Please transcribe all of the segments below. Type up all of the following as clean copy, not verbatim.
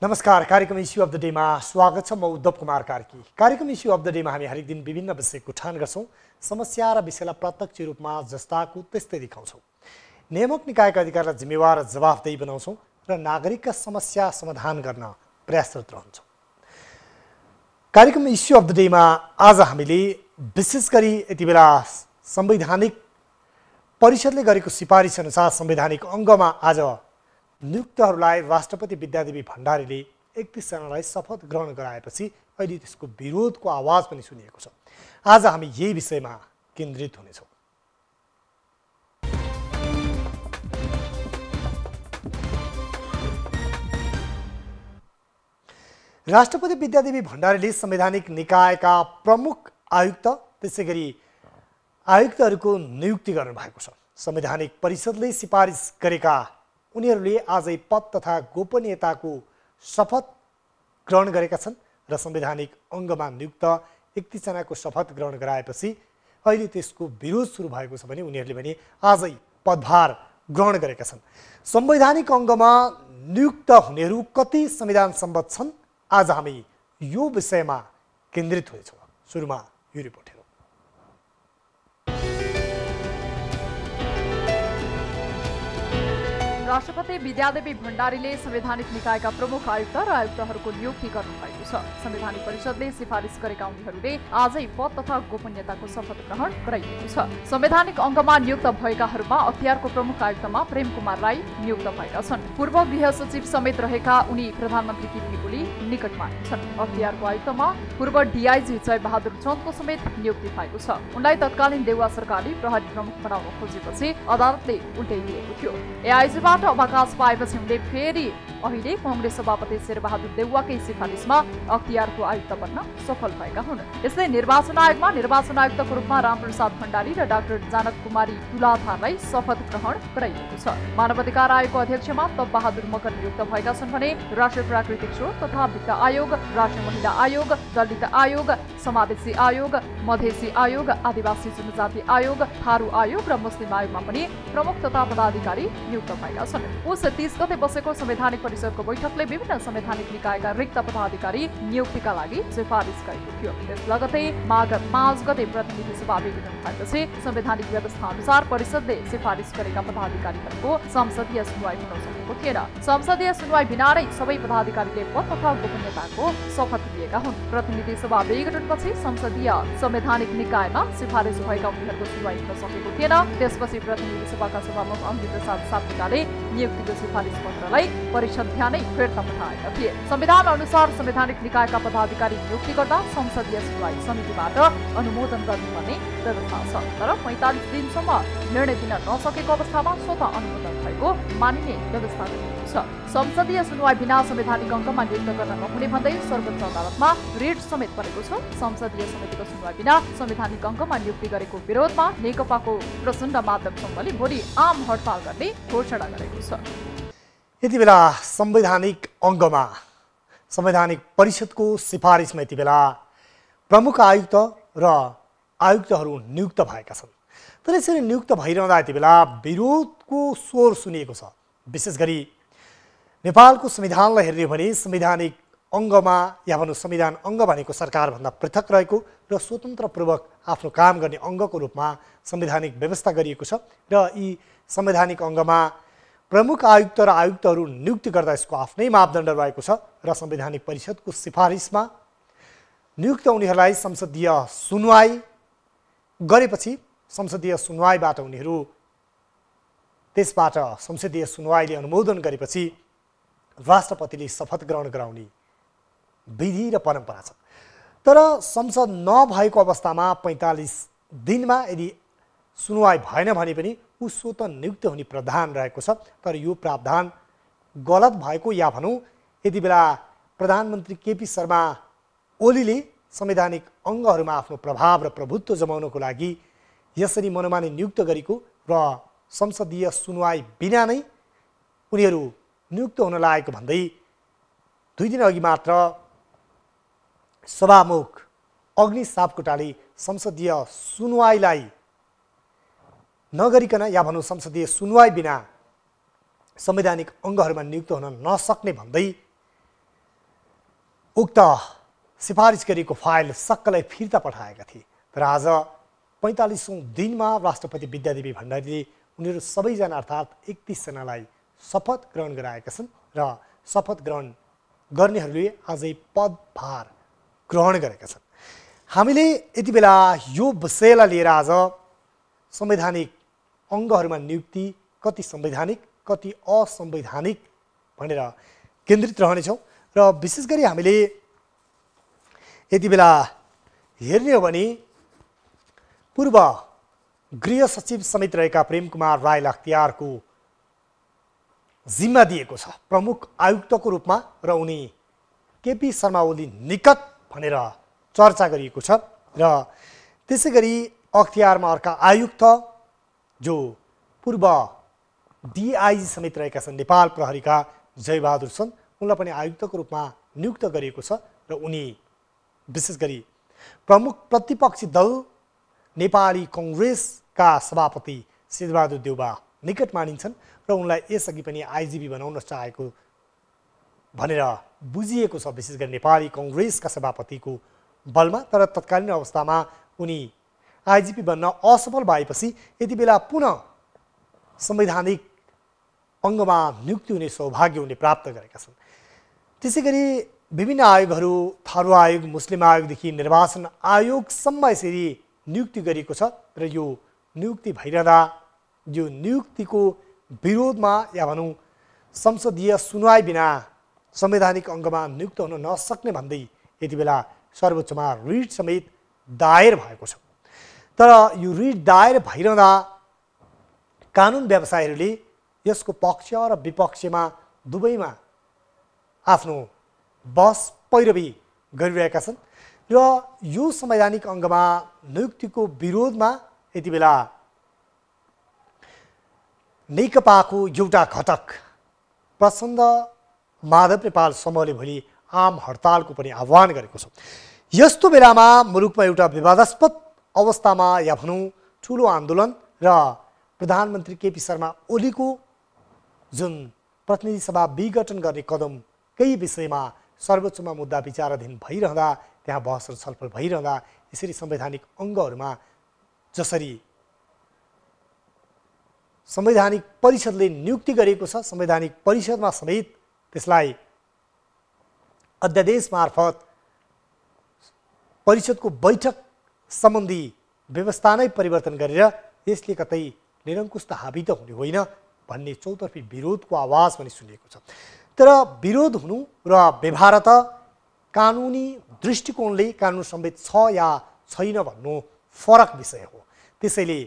नमस्कार, कार्यक्रम issue of the day में स्वागत छ। म उद्धव कुमार कार्की। कार्यक्रम इस्यु अफ द डे में हामी हरेक दिन विभिन्न विषयको उठान गर्छौं। समस्या र विषयलाई प्रत्यक्ष रूपमा जस्ताको त्यस्तै देखाउँछौं। नियामक निकायका अधिकारलाई जिम्मेवार र जवाफदेही बनाउँछौं र नागरिकका समस्या समाधान गर्न प्रयासरत रहन्छौं। कार्यक्रम इस्यु अफ द डे में आज हामीले विशेष गरी यति बेला संवैधानिक परिषदले गरेको सिफारिस अनुसार संवैधानिक अङ्गमा आज नियुक्तहरूलाई राष्ट्रपति विद्यादेवी भण्डारीले 31 जनालाई शपथ ग्रहण गराएपछि अहिले त्यसको विरोधको आवाज पनि सुनिएको छ। आज हामी यही विषयमा केन्द्रित हुनेछौँ। राष्ट्रपति विद्यादेवी भण्डारीले संवैधानिक निकायका प्रमुख आयुक्त त्यसैगरी आयुक्तहरूको नियुक्ति गर्नुभएको छ। संवैधानिक परिषदले सिफारिस गरेका उनीहरूले आजै पद तथा गोपनीयताको शपथ ग्रहण गरेका छन् र संवैधानिक अङ्गमा नियुक्त 31 जनाको शपथ ग्रहण गराएपछि अहिले त्यसको विरोध सुरु भएको छ भने उनीहरूले भने आजै पदभार ग्रहण गरेका छन्। संवैधानिक अङ्गमा नियुक्त हुनेहरू कति संविधान सम्मत छन्, आज हामी यो विषयमा केन्द्रित हुनेछौँ। सुरुमा यो रिपोर्ट हेरौँ। राष्ट्रपति विद्यादेवी भण्डारीले संवैधानिक निकायका प्रमुख आयुक्त र आयुक्तहरूको नियुक्ति गर्नुभएको छ। संवैधानिक परिषदले सिफारिस गरेका उनीहरूले आजै पद तथा गोपनीयताको शपथ ग्रहण गराइएको छ। संवैधानिक अङ्गमा नियुक्त भएकाहरूमा अख्तियारको प्रमुख आयुक्तमा प्रेम कुमार राई नियुक्त भएका छन्। पूर्व गृह सचिव समेत रहेका उनी प्रधानमन्त्री केपी ओली निकटमा छन्। अख्तियारको आयुक्तमा पूर्व डीआईजी जय बहादुर चन्दको समेत नियुक्ति भएको छ। उनलाई तत्कालीन देउवा सरकारले प्रहरी प्रमुख बनाउन खोजेपछि अदालतले उल्टाइदिएको थियो। एआईजीबाट अवकाश पाएपछि उनले फेरि अहिले कांग्रेस सभापति शेरबहादुर देउवाकै सिफारिसमा अख्तियारको आयुक्त बन्न सफल भएका हुन्। यसले निर्वाचन आयोगमा निर्वाचन आयुक्तको रूपमा रामप्रसाद भण्डारी र डाक्टर जानक कुमारी तुलाथारलाई शपथ ग्रहण गराइएको छ। मानवाधिकार आयोगको अध्यक्षमा तप बहादुर मगर नियुक्त भएका छन् भने राष्ट्रिय प्राकृतिक स्रोत तथा वित्त आयोग, राष्ट्रिय महिला आयोग, दलित आयोग, समावेशी आयोग, मधेसी आयोग, आदिवासी जनजाति आयोग, थारू आयोग र मुस्लिम आयोगमा पनि प्रमुख तथा पदाधिकारी नियुक्त भएका छन्। उस 30 गते बसेको संवैधानिक परिषदको बैठकले विभिन्न संवैधानिक निकायका रिक्त पदाधिकारी नियुक्तिका लागि सिफारिस गरेको थियो। त्यस लगतै माघ 5 गते प्रतिनिधि सभा विघटन भएपछि संवैधानिक व्यवस्था अनुसार परिषदले सिफारिस गरेका पदाधिकारीहरूको संसदीय सुनवाई हुन सकेको थिएन। संसदीय सुनवाई बिना नै सबै पदाधिकारीले पद तथा गोपनीयताको शपथ लिएका हुन्। प्रतिनिधि सभा विघटनपछि संसदीय संवैधानिक निकायमा सिफारिस भएका उनीहरूको सुनवाई हुन सकेको थिएन। त्यसपछि प्रतिनिधि सभाका सभामुख अङ्गी प्रसाद सापकोटाले नियुक्तिको सिफारिस पत्रलाई परिषद ध्यानै फिर्ता पठाएका थिए। संविधान अनुसार संवैधानिक निकायका पदाधिकारी नियुक्ति गर्दा संसदीय सुनवाई समितिबाट अनुमोदन गर्नुपर्ने व्यवस्था छ। तर 45 दिनसम्म निर्णय दिन नसकेको अवस्थामा स्वतः अनुमोदन भएको मानिने व्यवस्था गरिएको छ। संसदीय सुनवाई बिना संवैधानिक अङ्गमा नियुक्त गर्न नहुने भन्दै सर्वोच्च अदालतमा रिट समेत परेको छ। संसदीय समितिको सुनवाई बिना संवैधानिक अङ्गमा नियुक्ति गरेको विरोधमा नेकपाको प्रचण्ड माधव समूहले भोलि आम हडताल गर्ने घोषणा गरेको छ। यति बेला संवैधानिक अङ्गमा संवैधानिक परिषदको सिफारिसमा यति बेला प्रमुख आयुक्त र आयुक्तहरू नियुक्त भएका छन्। तर यसरी नियुक्त भइरहँदा यति बेला विरोधको स्वर सुनिएको छ। विशेष गरी नेपालको संविधानलाई हेर्ने हो भने संवैधानिक अङ्गमा या भनौँ संविधान अङ्ग भनेको सरकारभन्दा पृथक रहेको र स्वतन्त्रपूर्वक आफ्नो काम गर्ने अङ्गको रूपमा संवैधानिक व्यवस्था गरिएको छ र यी संवैधानिक अङ्गमा प्रमुख आयुक्त र आयुक्तहरू नियुक्ति गर्दा यसको आफ्नै मापदण्ड रहेको छ र संवैधानिक परिषदको सिफारिसमा नियुक्त उनीहरूलाई संसदीय सुनवाई गरेपछि संसदीय सुनवाईबाट उनीहरू त्यसबाट संसदीय सुनवाईले अनुमोदन गरेपछि राष्ट्रपतिले शपथ ग्रहण गराउने विधि र परम्परा छ। तर संसद नभएको अवस्थामा 45 दिनमा यदि सुनवाई भएन भने पनि ऊ स्वतः नियुक्त हुने प्रावधान रहेको छ। तर यो प्रावधान गलत भएको या भनौँ यति बेला प्रधानमन्त्री केपी शर्मा ओलीले संवैधानिक अङ्गहरूमा आफ्नो प्रभाव र प्रभुत्व जमाउनको लागि यसरी मनोमानी नियुक्त गरेको र संसदीय सुनवाई बिना नै उनीहरू नियुक्त हुन लागेको भन्दै 2 दिन अघि मात्र सभामुख अग्नि सापकोटाले संसदीय सुनवाईलाई नगरिकन या भनौँ संसदीय सुनवाई बिना संवैधानिक अङ्गहरूमा नियुक्त हुन नसक्ने भन्दै उक्त सिफारिस गरिएको फाइल सक्कलाई फिर्ता पठाएका थिए। तर आज 45औं दिनमा राष्ट्रपति विद्यादेवी भण्डारीले उनीहरू सबैजना अर्थात् 31 जनालाई शपथ ग्रहण गराएका छन् र शपथ ग्रहण गर्नेहरूले आजै पदभार ग्रहण गरेका छन्। हामीले यति बेला यो विषयलाई लिएर आज संवैधानिक अङ्गहरूमा नियुक्ति कति संवैधानिक कति असंवैधानिक भनेर केन्द्रित रहनेछौँ र विशेष गरी हामीले यति बेला हेर्ने हो भने पूर्व गृह सचिव समेत रहेका प्रेम कुमार राई लाख्तियारको जिम्मा दिएको छ प्रमुख आयुक्तको रूपमा र उनी केपी शर्मा ओली निकट भनेर चर्चा गरिएको छ र त्यसै गरी अख्तियारमा अर्का आयुक्त जो पूर्व डिआइजी समेत रहेका छन् नेपाल प्रहरीका जयबहादुर छन् उनलाई पनि आयुक्तको रूपमा नियुक्त गरिएको छ र उनी विशेष गरी प्रमुख प्रतिपक्षी दल नेपाली कङ्ग्रेसका सभापति सिद्धबहादुर देउबा निकट मानिन्छन् र उनलाई यसअघि पनि आइजिपी बनाउन चाहेको भनेर बुझिएको छ विशेष गरी नेपाली कङ्ग्रेसका सभापतिको बलमा। तर तत्कालीन अवस्थामा उनी आइजिपी बन्न असफल भएपछि यति बेला पुनः संवैधानिक अङ्गमा नियुक्ति हुने सौभाग्य उनले प्राप्त गरेका छन्। त्यसै गरी विभिन्न आयोगहरू थारू आयोग मुस्लिम आयोगदेखि निर्वाचन आयोगसम्म यसरी नियुक्ति गरिएको छ र यो नियुक्ति भइरहँदा यो नियुक्तिको विरोधमा या भनौँ संसदीय सुनवाई बिना संवैधानिक अङ्गमा नियुक्त हुन नसक्ने भन्दै यति बेला सर्वोच्चमा रिट समेत दायर भएको छ। तर यो रिट दायर भइरहँदा कानुन व्यवसायीहरूले यसको पक्ष र विपक्षमा दुवैमा आफ्नो बहस पैरवी गरिरहेका छन् र यो संवैधानिक अङ्गमा नियुक्तिको विरोधमा यति बेला नेकपाको एउटा घटक प्रचण्ड माधव नेपाल समूहले भोलि आम हडतालको पनि आह्वान गरेको छ। यस्तो बेलामा मुलुकमा एउटा विवादास्पद अवस्थामा या भनौँ ठुलो आन्दोलन र प्रधानमन्त्री केपी शर्मा ओलीको जुन प्रतिनिधि सभा विघटन गर्ने कदमकै विषयमा सर्वोच्चमा मुद्दा विचाराधीन भइरहँदा त्यहाँ बहस र छलफल भइरहँदा यसरी संवैधानिक अङ्गहरूमा जसरी संवैधानिक परिषदले नियुक्ति गरेको छ संवैधानिक परिषदमा समेत त्यसलाई अध्यादेश मार्फत परिषदको बैठक सम्बन्धी व्यवस्था नै परिवर्तन गरेर यसले कतै निरङ्कुश त हाबी त हुने होइन भन्ने चौतर्फी विरोधको आवाज पनि सुनिएको छ। तर विरोध हुनु र व्यवहार त कानुनी दृष्टिकोणले कानुन सम्वेत छ या छैन भन्नु फरक विषय हो। त्यसैले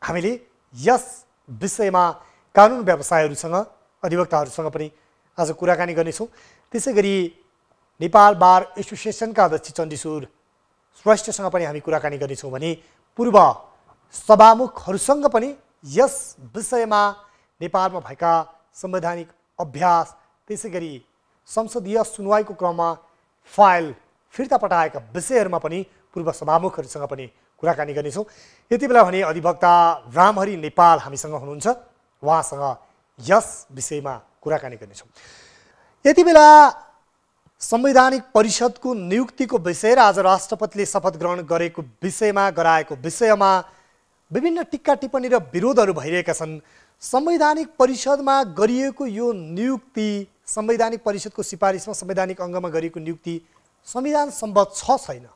हामीले यस विषयमा कानुन व्यवसायीहरूसँग अधिवक्ताहरूसँग पनि आज कुराकानी गर्नेछौँ। त्यसै गरी नेपाल बार एसोसिएसनका अध्यक्ष चण्डीश्वर श्रेष्ठसँग पनि हामी कुराकानी गर्नेछौँ भने पूर्व सभामुखहरूसँग पनि यस विषयमा नेपालमा भएका संवैधानिक अभ्यास त्यसै गरी संसदीय सुनवाईको क्रममा फाइल फिर्ता पठाएका विषयहरूमा पनि पूर्व सभामुखहरूसँग पनि कुराकानी गर्नेछौँ। यति बेला भने अधिवक्ता रामहरि नेपाल हामीसँग हुनुहुन्छ, उहाँसँग यस विषयमा कुराकानी गर्नेछौँ। यति बेला संवैधानिक परिषदको नियुक्तिको विषय र आज राष्ट्रपतिले शपथ ग्रहण गरेको विषयमा गराएको विषयमा विभिन्न टिक्का टिप्पणी र विरोधहरू भइरहेका छन्। संवैधानिक परिषदमा गरिएको यो नियुक्ति संवैधानिक परिषदको सिफारिसमा संवैधानिक अङ्गमा गरिएको नियुक्ति संविधान सम्बद्ध छ छैन?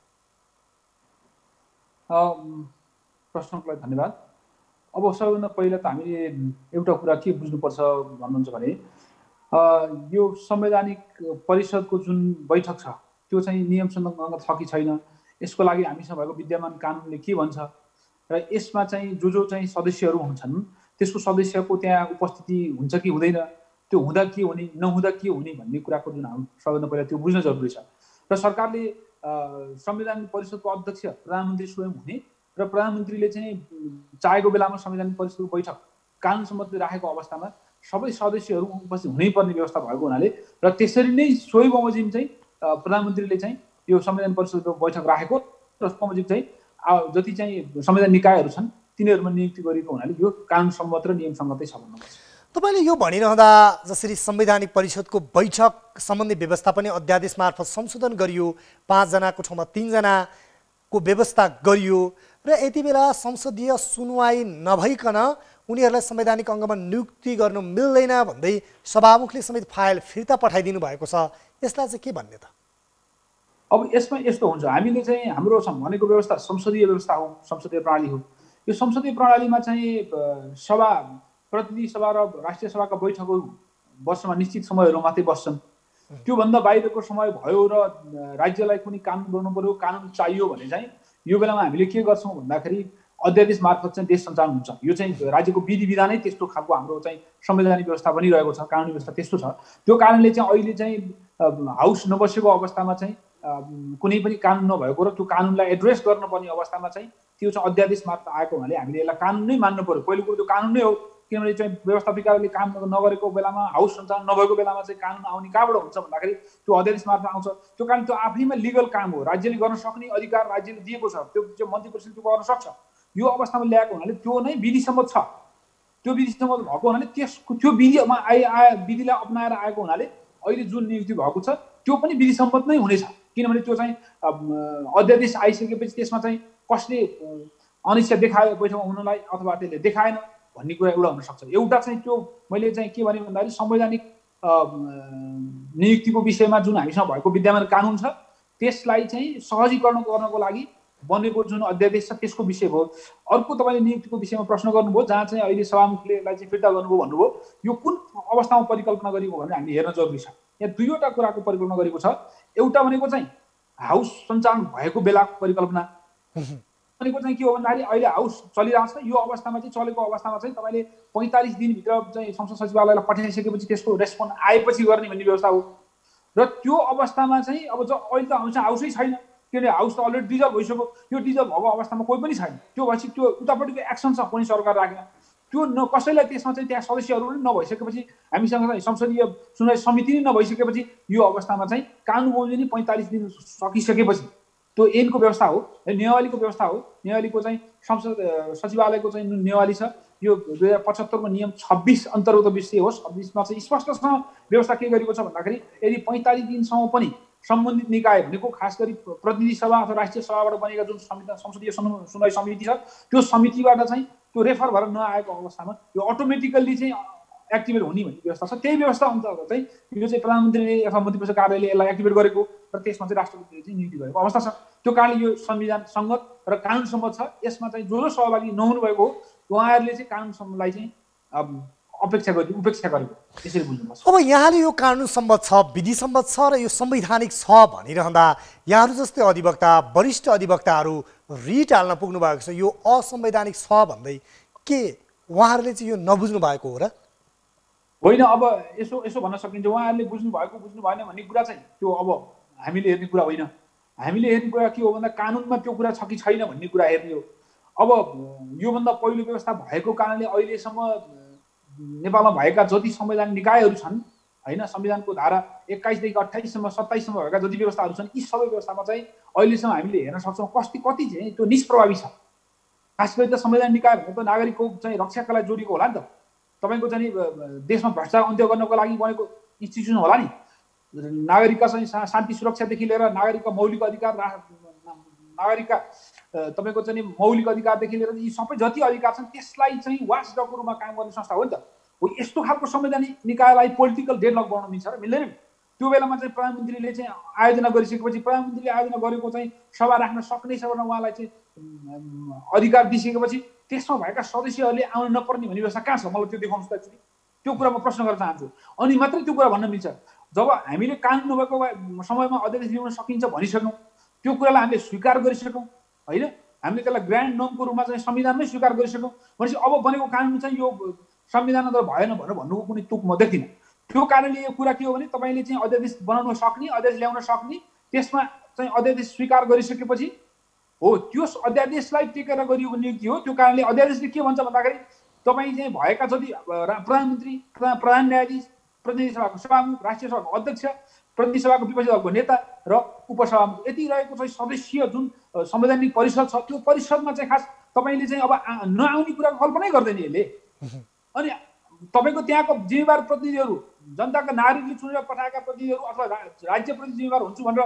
प्रश्नको लागि धन्यवाद। अब सबैभन्दा पहिला त हामीले एउटा कुरा के बुझ्नुपर्छ भन्नुहुन्छ भने यो संवैधानिक परिषदको जुन बैठक छ त्यो चाहिँ नियमसँग छ कि छैन, यसको लागि हामीसँग भएको विद्यमान कानुनले के भन्छ र यसमा चाहिँ जो चाहिँ सदस्यहरू हुन्छन् त्यसको सदस्यको त्यहाँ उपस्थिति हुन्छ कि हुँदैन, त्यो हुँदा के हुने नहुँदा के हुने भन्ने कुराको जुन हामी सबैभन्दा पहिला त्यो बुझ्न जरुरी छ। र सरकारले संवैधानिक परिषदको अध्यक्ष प्रधानमन्त्री स्वयं हुने र प्रधानमन्त्रीले चाहिँ चाहेको बेलामा संवैधानिक परिषदको बैठक कानुन सम्बन्धी राखेको अवस्थामा सबै सदस्यहरू उपस्थित हुनैपर्ने व्यवस्था भएको हुनाले र त्यसरी नै सोही बमोजिम चाहिँ प्रधानमन्त्रीले चाहिँ यो संवैधानिक परिषदको बैठक राखेको र बमोजिम चाहिँ जति चाहिँ संवैधानिक निकायहरू छन् तिनीहरूमा नियुक्ति गरेको हुनाले यो कानुन सम्मत र नियम सम्मतै छ भन्नुपर्छ। तपाईँले यो भनिरहँदा जसरी संवैधानिक परिषदको बैठक सम्बन्धी व्यवस्था पनि अध्यादेश मार्फत संशोधन गरियो, 5 जनाको ठाउँमा 3 जनाको व्यवस्था गरियो र यति बेला संसदीय सुनवाई नभइकन उनीहरूलाई संवैधानिक अङ्गमा नियुक्ति गर्नु मिल्दैन भन्दै सभामुखले समेत फाइल फिर्ता पठाइदिनु भएको छ। यसलाई चाहिँ के भन्ने त? अब यसमा यस्तो हुन्छ, हामीले चाहिँ हाम्रो भनेको व्यवस्था संसदीय व्यवस्था हो, संसदीय प्रणाली हो। यो संसदीय प्रणालीमा चाहिँ सभा, प्रतिनिधि सभा र राष्ट्रिय सभाका बैठकहरू वर्षमा निश्चित समयहरू मात्रै बस्छन्। त्योभन्दा बाहिरको समय भयो र राज्यलाई कुनै कानुन गर्नु पर्यो, कानुन चाहियो भने चाहिँ यो बेलामा हामीले के गर्छौँ भन्दाखेरि अध्यादेश मार्फत चाहिँ देश सञ्चालन हुन्छ। यो चाहिँ राज्यको विधि विधानै त्यस्तो खालको हाम्रो चाहिँ संवैधानिक व्यवस्था बनिरहेको छ, कानुनी व्यवस्था त्यस्तो छ। त्यो कारणले चाहिँ अहिले चाहिँ हाउस नबसेको अवस्थामा चाहिँ कुनै पनि कानुन नभएको र त्यो कानुनलाई एड्रेस गर्नुपर्ने अवस्थामा चाहिँ त्यो चाहिँ अध्यादेश मार्फत आएको हुनाले हामीले यसलाई कानुन नै मान्नु पर्यो। पहिलो कुरो त्यो कानुन नै हो, किनभने चाहिँ व्यवस्थापिकाले काम नगरेको बेलामा, हाउस सञ्चालन नभएको बेलामा चाहिँ कानुन आउने कहाँबाट हुन्छ भन्दाखेरि त्यो अध्यादेश मार्फत आउँछ। त्यो कारण त्यो आफैमा लिगल काम हो, राज्यले गर्न सक्ने अधिकार राज्यले दिएको छ, त्यो चाहिँ मन्त्री परिषदले त्यो गर्न सक्छ। यो अवस्थामा ल्याएको हुनाले त्यो नै विधिसम्मत छ। त्यो विधिसम्मत भएको हुनाले त्यो विधिमा विधिलाई अपनाएर आएको हुनाले अहिले जुन नियुक्ति भएको छ त्यो पनि विधिसम्मत नै हुनेछ। किनभने त्यो चाहिँ अध्यादेश आइसकेपछि त्यसमा चाहिँ कसले अनिच्छा देखायो बैठकमा हुनलाई अथवा त्यसले देखाएन भन्ने कुरा एउटा हुनसक्छ। एउटा चाहिँ त्यो मैले चाहिँ के भने भन्दाखेरि संवैधानिक नियुक्तिको विषयमा जुन हामीसँग भएको विद्यमान कानुन छ त्यसलाई चाहिँ सहजीकरण गर्नको लागि बनेको जुन अध्यादेश छ त्यसको विषय हो। अर्को तपाईँले नियुक्तिको विषयमा प्रश्न गर्नुभयो, जहाँ चाहिँ अहिले सभामुखले यसलाई चाहिँ फिर्ता गर्नुभयो भन्नुभयो, यो कुन अवस्थामा परिकल्पना गरिएको भनेर हामीले हेर्न जरुरी छ। यहाँ दुईवटा कुराको परिकल्पना गरेको छ। एउटा भनेको चाहिँ हाउस सञ्चालन भएको बेलाको परिकल्पना, भनेको चाहिँ के हो भन्दाखेरि अहिले हाउस चलिरहेको छ, यो अवस्थामा चाहिँ चलेको अवस्थामा चाहिँ तपाईँले 45 दिनभित्र चाहिँ संसद सचिवालयलाई पठाइसकेपछि त्यसको रेस्पोन्स आएपछि गर्ने भन्ने व्यवस्था हो। र त्यो अवस्थामा चाहिँ अब अहिले त हाउसै छैन, किनभने हाउस त अलरेडी डिजल्भ भइसक्यो। यो डिजल्भ भएको अवस्थामा कोही पनि छैन। त्यो भएपछि त्यो उतापट्टिको एक्सन छ, कुनै सरकार राखेन, त्यो कसैलाई त्यसमा चाहिँ त्यहाँ सदस्यहरू पनि नभइसकेपछि, हामीसँग चाहिँ संसदीय सुनवाई समिति नै नभइसकेपछि यो अवस्थामा चाहिँ कानुन बमोजिम 45 दिन सकिसकेपछि त्यो ऐनको व्यवस्था हो, नियमावलीको व्यवस्था हो। नियमावलीको चाहिँ संसद सचिवालयको चाहिँ नियमावली छ, यो 2075 को नियम 26 अन्तर्गत विषय हो। 26 मा चाहिँ स्पष्टसँग व्यवस्था के गरेको छ भन्दाखेरि यदि 45 दिनसम्म पनि सम्बन्धित निकाय भनेको खास गरी प्रतिनिधि सभा अथवा राष्ट्रिय सभाबाट बनेका जुन संसदीय सुनवाई समिति छ त्यो समितिबाट चाहिँ त्यो रेफर भएर नआएको अवस्थामा यो अटोमेटिकल्ली चाहिँ एक्टिभेट हुने भन्ने व्यवस्था छ। त्यही व्यवस्था अन्तर्गत चाहिँ यो चाहिँ प्रधानमन्त्रीले अथवा मन्त्री परिषद कार्यालयले यसलाई एक्टिभेट गरेको र त्यसमा चाहिँ राष्ट्रपतिले चाहिँ नियुक्ति गरेको अवस्था छ। त्यो कारणले यो संविधान सङ्गत र कानुन सम्मत छ। यसमा चाहिँ जो सहभागी नहुनु भएको हो उहाँहरूले चाहिँ कानुन सम्मतलाई चाहिँ उपेक्षा गरेको त्यसरी बुझ्नुपर्छ। अब यहाँले यो कानुन सम्मत छ, विधि सम्मत छ र यो संवैधानिक छ भनिरहँदा यहाँहरू जस्तै अधिवक्ता, वरिष्ठ अधिवक्ताहरू रिट हाल्न पुग्नु भएको छ, यो असंवैधानिक छ भन्दै। के उहाँहरूले चाहिँ यो नबुझ्नु भएको हो र? होइन, अब यसो भन्न सकिन्छ, उहाँहरूले बुझ्नु भएको बुझ्नु भएन भन्ने कुरा चाहिँ त्यो अब हामीले हेर्ने कुरा होइन। हामीले हेर्ने कुरा के हो भन्दा कानुनमा त्यो कुरा छ कि छैन भन्ने कुरा हेर्ने हो। अब योभन्दा पहिलो व्यवस्था भएको कारणले अहिलेसम्म नेपालमा भएका जति संवैधानिक निकायहरू छन् होइन, संविधानको धारा 21 देखि 28 सम्म 27 सम्म भएका जति व्यवस्थाहरू छन्, यी सबै व्यवस्थामा चाहिँ अहिलेसम्म हामीले हेर्न सक्छौँ कति चाहिँ त्यो निष्प्रभावी छ। खास गरी त संवैधानिक निकाय भनेको त नागरिकको चाहिँ रक्षाका लागि जोडिएको होला नि त। तपाईँको चाहिँ देशमा भ्रष्टाचार अन्त्य गर्नको लागि बनेको इन्स्टिट्युसन होला नि। नागरिकका चाहिँ शान्ति सुरक्षादेखि लिएर नागरिकका मौलिक अधिकार, नागरिकका तपाईँको चाहिँ मौलिक अधिकारदेखि लिएर यी सबै जति अधिकार छन् त्यसलाई चाहिँ वाचडगको रूपमा काम गर्ने संस्था हो नि त। हो यस्तो खालको संवैधानिक निकायलाई पोलिटिकल डेडलक बनाउन मिल्छ र मिल्दैन? त्यो बेलामा चाहिँ प्रधानमन्त्रीले चाहिँ आयोजना गरिसकेपछि प्रधानमन्त्रीले आयोजना गरेको चाहिँ सभा राख्न सक्ने छ भनेर उहाँलाई चाहिँ अधिकार दिइसकेपछि त्यसमा भएका सदस्यहरूले आउन नपर्ने भन्ने व्यवस्था कहाँ छ? मलाई त्यो देखाउनुहोस् त एकचोटि। त्यो कुरा म प्रश्न गर्न चाहन्छु। अनि मात्रै त्यो कुरा भन्न मिल्छ। जब हामीले कानुन नभएको समयमा अध्यादेश ल्याउन सकिन्छ भनिसक्यौँ, त्यो कुरालाई हामीले स्वीकार गरिसक्यौँ होइन, हामीले त्यसलाई ग्रान्ड नर्मको रूपमा चाहिँ संविधानमै स्वीकार गरिसक्यौँ भनेपछि अब बनेको कानुन चाहिँ यो संविधान त भएन भनेर भन्नुको कुनै तुक म देख्दिनँ। त्यो कारणले यो कुरा के हो भने तपाईँले चाहिँ अध्यादेश बनाउन सक्ने, अध्यादेश ल्याउन सक्ने, त्यसमा चाहिँ अध्यादेश स्वीकार गरिसकेपछि हो त्यो अध्यादेशलाई टेकेर गरिएको नियुक्ति हो। त्यो कारणले अध्यादेशले के भन्छ भन्दाखेरि तपाईँ चाहिँ भएका जति प्रधानमन्त्री, प्रधान न्यायाधीश, प्रतिनिधि सभाको सभामुख, राष्ट्रिय सभाको अध्यक्ष, प्रतिनिधि सभाको विपक्षी दलको नेता र उपसभामुख यति रहेको चाहिँ सदस्यीय जुन संवैधानिक परिषद छ त्यो परिषदमा चाहिँ खास तपाईँले चाहिँ अब नआउने कुराको कल्पनै गर्दैन यसले। अनि तपाईँको त्यहाँको जिम्मेवार प्रतिनिधिहरू जनताका नागरिकले चुनेर पठाएका प्रतिनिधिहरू अथवा राज्यप्रति जिम्मेवार हुन्छु भनेर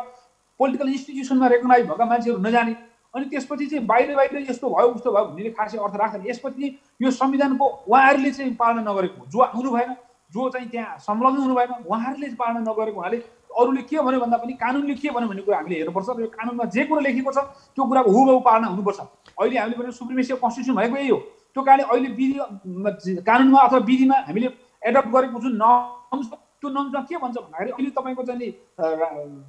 पोलिटिकल इन्स्टिट्युसनमा रेकगनाइज भएका मान्छेहरू नजाने अनि त्यसपछि चाहिँ बाहिर यस्तो भयो उस्तो भयो भन्ने खासै अर्थ राख्दैन। यसपछि यो संविधानको उहाँहरूले चाहिँ पालना नगरेको जो आउनु भएन, जो चाहिँ त्यहाँ संलग्न हुनु भएन, उहाँहरूले पालना नगरेको हुनाले अरूले के भन्यो भन्दा पनि कानुनले के भन्यो भन्ने कुरा हामीले हेर्नुपर्छ र यो कानुनमा जे कुरा लेखेको छ त्यो कुराको हुबहु पालना हुनुपर्छ। अहिले हामीले भने सुप्रिमेसी अफ कन्स्टिट्युसन भनेको यही हो। त्यो कारणले अहिले विधि कानुनमा अथवा विधिमा हामीले एडप्ट गरेको जुन नर्म्स त्यो नर्म्समा के भन्छ भन्दाखेरि अहिले तपाईँको चाहिँ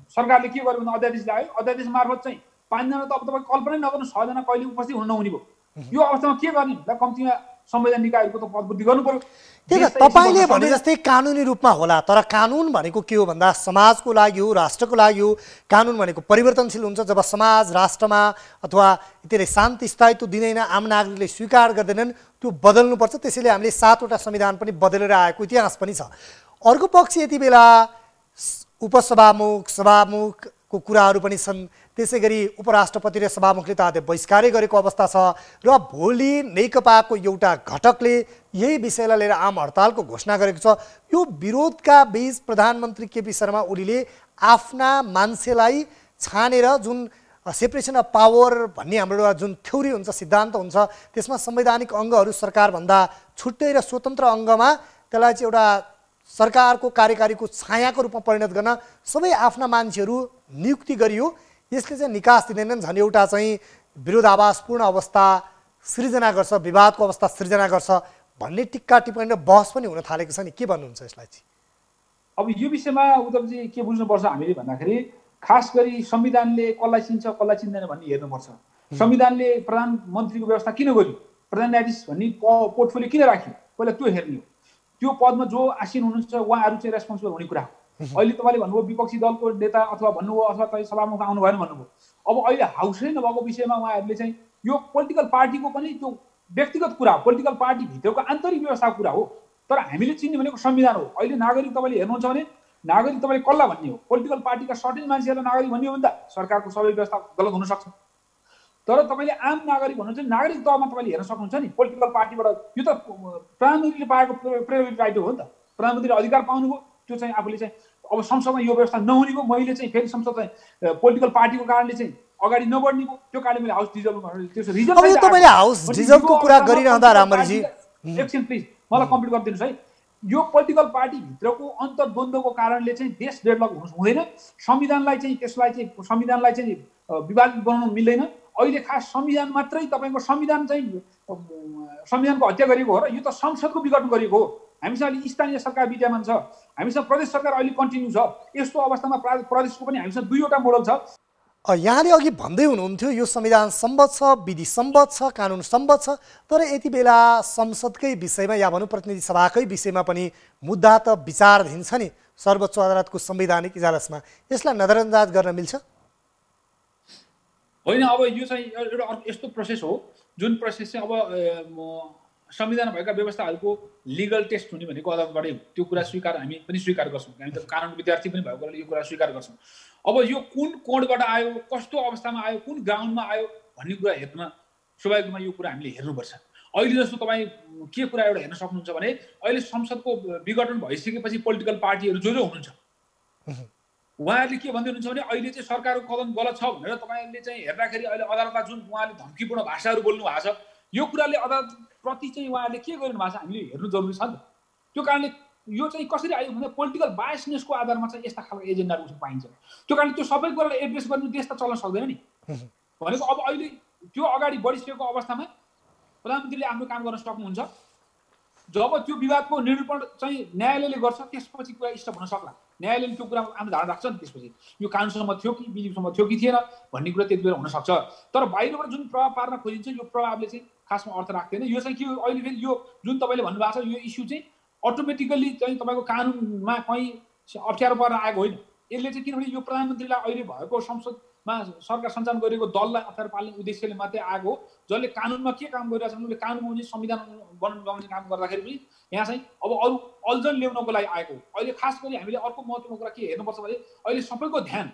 सरकारले के गर्यो भन्दा अध्यादेश ल्यायो, अध्यादेश मार्फत चाहिँ 5 जना त अब तपाईँ कल्पनै नगर्नु 6 जना कहिले उपस्थित हुन नहुने भयो। यो अवस्थामा के गर्ने भन्दा कम्तीमा संविधान निकायहरूको त पदबुद्धि गर्नु पर्यो। त्यही त तपाईले भने जस्तै कानुनी रूपमा होला, तर कानुन भनेको के हो भन्दा समाजको लागि हो, राष्ट्रको लागि हो। कानुन भनेको परिवर्तनशील हुन्छ। जब समाज राष्ट्रमा अथवा त्यसले शान्ति स्थायित्व दिँदैन, आम नागरिकले स्वीकार गर्दैनन्, त्यो बदल्नुपर्छ। त्यसैले हामीले 7 वटा संविधान पनि बदलेर आएको इतिहास पनि छ। अर्को पक्ष यति बेला उपसभामुख सभामुखको कुराहरू पनि छन्। त्यसै गरी उपराष्ट्रपति र सभामुखले त आदि बहिष्कारै गरेको अवस्था छ र भोलि नेकपाको एउटा घटकले यही विषयलाई लिएर आम हडतालको घोषणा गरेको छ। यो विरोधका बीच प्रधानमन्त्री केपी शर्मा ओलीले आफ्ना मान्छेलाई छानेर जुन सेपरेसन अफ पावर भन्ने हाम्रो जुन थ्योरी हुन्छ, सिद्धान्त हुन्छ, त्यसमा संवैधानिक अङ्गहरू सरकारभन्दा छुट्टै र स्वतन्त्र अङ्गमा त्यसलाई चाहिँ एउटा सरकारको कार्यकारीको छायाको रूपमा परिणत गर्न सबै आफ्ना मान्छेहरू नियुक्ति गरियो। यसले चाहिँ निकास दिँदैनन्, झन् एउटा चाहिँ विरोधाभासपूर्ण अवस्था सृजना गर्छ, विवादको अवस्था सृजना गर्छ भन्ने टिक्का टिप्पणी र बहस पनि हुन थालेको छ नि। के भन्नुहुन्छ यसलाई चाहिँ? अब यो विषयमा उद्धवजी के बुझ्नुपर्छ हामीले भन्दाखेरि खास गरी संविधानले कसलाई चिन्छ कसलाई चिन्दैन भन्ने हेर्नुपर्छ। संविधानले प्रधानमन्त्रीको व्यवस्था किन गर्यो, प्रधान न्यायाधीश भन्ने पोर्टफोलियो किन राख्यो, पहिला त्यो हेर्ने हो। त्यो पदमा जो आसीन हुनुहुन्छ उहाँहरू चाहिँ रेस्पोन्सिबल हुने कुरा हो। अहिले तपाईँले भन्नुभयो विपक्षी दलको नेता अथवा भन्नुभयो अथवा तपाईँ सभामुख आउनु भएन भन्नुभयो। अब अहिले हाउसै नभएको विषयमा उहाँहरूले चाहिँ यो पोलिटिकल पार्टीको पनि त्यो व्यक्तिगत कुरा हो, पोलिटिकल पार्टी भित्रको आन्तरिक व्यवस्थाको कुरा हो। तर हामीले चिन्ने भनेको संविधान हो। अहिले नागरिक तपाईँले हेर्नुहुन्छ भने नागरिक तपाईँले कसलाई भन्ने हो? पोलिटिकल पार्टीका सर्टेन मान्छेहरूलाई नागरिक भन्ने हो भने त सरकारको सबै व्यवस्था गलत हुनसक्छ। तर तपाईँले आम नागरिक भन्नुहुन्छ नागरिक तहमा तपाईँले हेर्न सक्नुहुन्छ नि पोलिटिकल पार्टीबाट यो त प्रधानमन्त्रीले पाएको प्रेरोगेटिभ राइट हो नि त। प्रधानमन्त्रीले अधिकार पाउनुभयो, त्यो चाहिँ आफूले चाहिँ अब संसदमा यो व्यवस्था नहुने भयो, मैले चाहिँ फेरि संसद चाहिँ पोलिटिकल पार्टीको कारणले चाहिँ अगाडि नबढ्ने भयो। त्यो कारणले मैले हाउस डिजल्भ त्यसो रिजन तपाईँले हाउस डिजल्भको कुरा गरिरहँदा रामरीजी एकछिन प्लिज मलाई कम्प्लिट गरिदिनुहोस् है। यो पोलिटिकल पार्टीभित्रको अन्तर्द्वन्द्वको कारणले चाहिँ देश डेभलप हुँदैन। संविधानलाई चाहिँ विवादित बनाउन मिल्दैन। अहिले खास संविधान मात्रै तपाईँको संविधान चाहिँ संविधानको हत्या गरिएको हो र यो त संसदको विघटन गरिएको हो। हामीसँग अहिले स्थानीय सरकार विद्यमान छ, हामीसँग प्रदेश सरकार अहिले कन्टिन्यू छ। यस्तो अवस्थामा प्रदेशको पनि हामीसँग 2वटा मोडल छ। यहाँले अघि भन्दै हुनुहुन्थ्यो यो संविधान सम्बद्ध छ, विधि सम्बद्ध छ, कानुन सम्बद्ध छ, तर यति बेला संसदकै विषयमा या भनौँ प्रतिनिधि सभाकै विषयमा पनि मुद्दा त विचाराधीन छ नि सर्वोच्च अदालतको संवैधानिक इजलासमा। यसलाई नजरअन्दाज गर्न मिल्छ? होइन, अब यो चाहिँ एउटा यस्तो प्रोसेस हो जुन प्रोसेस चाहिँ अब संविधान भएका व्यवस्थाहरूको लिगल टेस्ट हुने भनेको अदालतबाटै हो। त्यो कुरा हामी पनि स्वीकार गर्छौँ। हामी त कानुन विद्यार्थी पनि भएको यो कुरा स्वीकार गर्छौँ। अब यो कुन कोणबाट आयो, कस्तो अवस्थामा आयो, कुन ग्राउन्डमा आयो भन्ने कुरा हेर्न स्वाभाविक रूपमा यो कुरा हामीले हेर्नुपर्छ। अहिले जस्तो तपाईँ के कुरा एउटा हेर्न सक्नुहुन्छ भने अहिले संसदको विघटन भइसकेपछि पोलिटिकल पार्टीहरू जो हुनुहुन्छ उहाँहरूले के भन्दै हुनुहुन्छ भने अहिले चाहिँ सरकारको कदम गलत छ भनेर तपाईँले चाहिँ हेर्दाखेरि अहिले अदालतमा जुन उहाँले धम्कीपूर्ण भाषाहरू बोल्नु भएको छ यो कुराले अदालतप्रति चाहिँ उहाँहरूले के गरिनु भएको छ हामीले हेर्नु जरुरी छ नि त। त्यो कारणले यो चाहिँ कसरी आयो भने पोलिटिकल बायसनेसको आधारमा चाहिँ यस्ता खालको एजेन्डाहरू पाइन्छ। त्यो कारणले त्यो सबै कुरालाई एड्रेस गर्नु देश त चल्न सक्दैन नि। भनेको अब अहिले त्यो अगाडि बढिसकेको अवस्थामा प्रधानमन्त्रीले आफ्नो काम गर्न सक्नुहुन्छ। जब त्यो विवादको निरूपण चाहिँ न्यायालयले गर्छ त्यसपछि कुरा स्टप हुन सक्ला। न्यायालयले त्यो कुरा आफ्नो धारणा राख्छ नि त्यसपछि यो कानुनसम्म थियो कि विधिसम्म थियो कि थिएन भन्ने कुरा त्यति बेला हुनसक्छ। तर बाहिरबाट जुन प्रभाव पार्न खोजिन्छ यो प्रभावले चाहिँ खासमा अर्थ राख्दैन। यो चाहिँ के हो अहिले फेरि यो जुन तपाईँले भन्नुभएको छ यो इस्यु चाहिँ अटोमेटिकली चाहिँ तपाईँको कानुनमा कहीँ अप्ठ्यारो परेर आएको होइन। यसले चाहिँ किनभने यो प्रधानमन्त्रीलाई अहिले भएको संसदमा सरकार सञ्चालन गरेको दललाई अप्ठ्यारो पाल्ने उद्देश्यले मात्रै आएको हो, जसले कानुनमा के काम गरिरहेछ भने उसले कानुनमा चाहिँ संविधान बनाउने काम गर्दाखेरि पनि यहाँ चाहिँ अब अरू अल्झन ल्याउनको लागि आएको हो। अहिले खास गरी हामीले अर्को महत्त्वपूर्ण कुरा के हेर्नुपर्छ भने अहिले सबैको ध्यान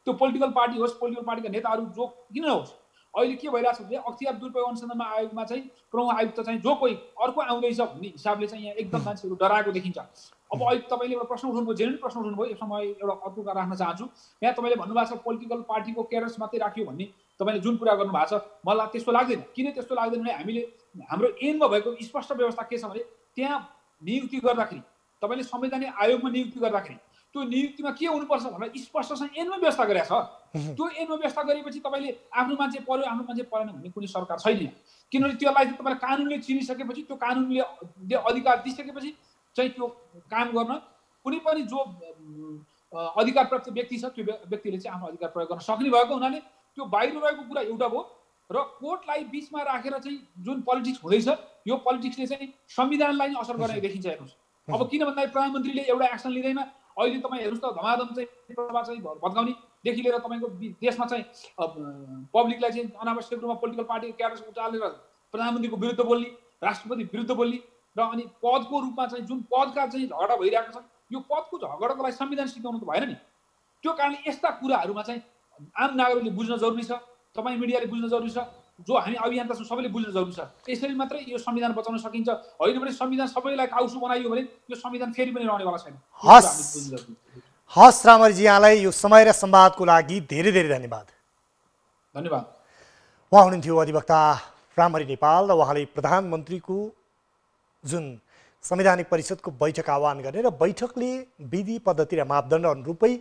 त्यो पोलिटिकल पार्टी होस्, पोलिटिकल पार्टीका नेताहरू जो किन होस् अहिले के भइरहेछ भने अख्तियार दुरुपयोग अनुसन्धानमा आयोगमा चाहिँ प्रमुख आयुक्त चाहिँ जो कोही अर्को आउँदैछ भन्ने हिसाबले चाहिँ यहाँ एकदम मान्छेहरू डराएको देखिन्छ। अब अहिले तपाईँले एउटा प्रश्न उठाउनुभयो, जेन्युन प्रश्न उठाउनुभयो, यसमा म एउटा अतुका राख्न चाहन्छु। यहाँ तपाईँले भन्नुभएको छ पोलिटिकल पार्टीको क्याडर्स मात्रै राख्यो भन्ने तपाईँले जुन कुरा गर्नुभएको छ, मलाई त्यस्तो लाग्दैन। किन त्यस्तो लाग्दैन भने हामीले हाम्रो ऐनमा भएको स्पष्ट व्यवस्था के छ भने त्यहाँ नियुक्ति गर्दाखेरि तपाईँले संवैधानिक आयोगमा नियुक्ति गर्दाखेरि त्यो नियुक्तिमा के हुनुपर्छ भनेर स्पष्ट चाहिँ ऐनमा व्यवस्था गरेको छ। त्यो ऐनमा व्यवस्था गरेपछि तपाईँले आफ्नो मान्छे पर्यो आफ्नो मान्छे परेन भन्ने कुनै सरकार छैन। किनभने त्यसलाई चाहिँ तपाईँले कानुनले चिनिसकेपछि त्यो कानुनले अधिकार दिइसकेपछि चाहिँ त्यो काम गर्न कुनै पनि जो अधिकार प्राप्त व्यक्ति छ त्यो व्यक्तिले चाहिँ आफ्नो अधिकार प्रयोग गर्न सक्ने भएको हुनाले त्यो बाहिर रहेको कुरा एउटा भयो र कोर्टलाई बिचमा राखेर चाहिँ जुन पोलिटिक्स हुँदैछ यो पोलिटिक्सले चाहिँ संविधानलाई नै असर गर्ने देखिन्छ। हेर्नुहोस् अब किन भन्दाखेरि प्रधानमन्त्रीले एउटा एक्सन लिँदैन। अहिले तपाईँ हेर्नुहोस् त धमाधम चाहिँ भत्काउनेदेखि लिएर तपाईँको देशमा चाहिँ पब्लिकलाई चाहिँ अनावश्यक रूपमा पोलिटिकल पार्टीको क्याडर्स उचालेर प्रधानमन्त्रीको विरुद्ध बोल्ने, राष्ट्रपति विरुद्ध बोल्ने र अनि पदको रूपमा चाहिँ जुन पदका चाहिँ झगडा भइरहेको छ यो पदको झगडाको लागि संविधान सिकाउनु त भएन नि। त्यो कारणले यस्ता कुराहरूमा चाहिँ आम नागरिकले बुझ्न जरुरी छ, तपाईँ मिडियाले बुझ्न जरुरी छ, जो हामी अभियन्ता छौँ सबैले बुझ्न जरुरी छ। यसरी मात्रै यो संविधान बचाउन सकिन्छ। होइन भने संविधान सबैलाई काउसु बनाइयो भने यो संविधान फेरि पनि रहनेवाला छैन। हस् रामहरिजी, यहाँलाई यो समय र संवादको लागि धेरै धेरै धन्यवाद। धन्यवाद। उहाँ हुनुहुन्थ्यो अधिवक्ता रामहरि नेपाल र उहाँले प्रधानमन्त्रीको जुन संवैधानिक परिषदको बैठक आह्वान गर्ने र बैठकले विधि पद्धति र मापदण्ड अनुरूपै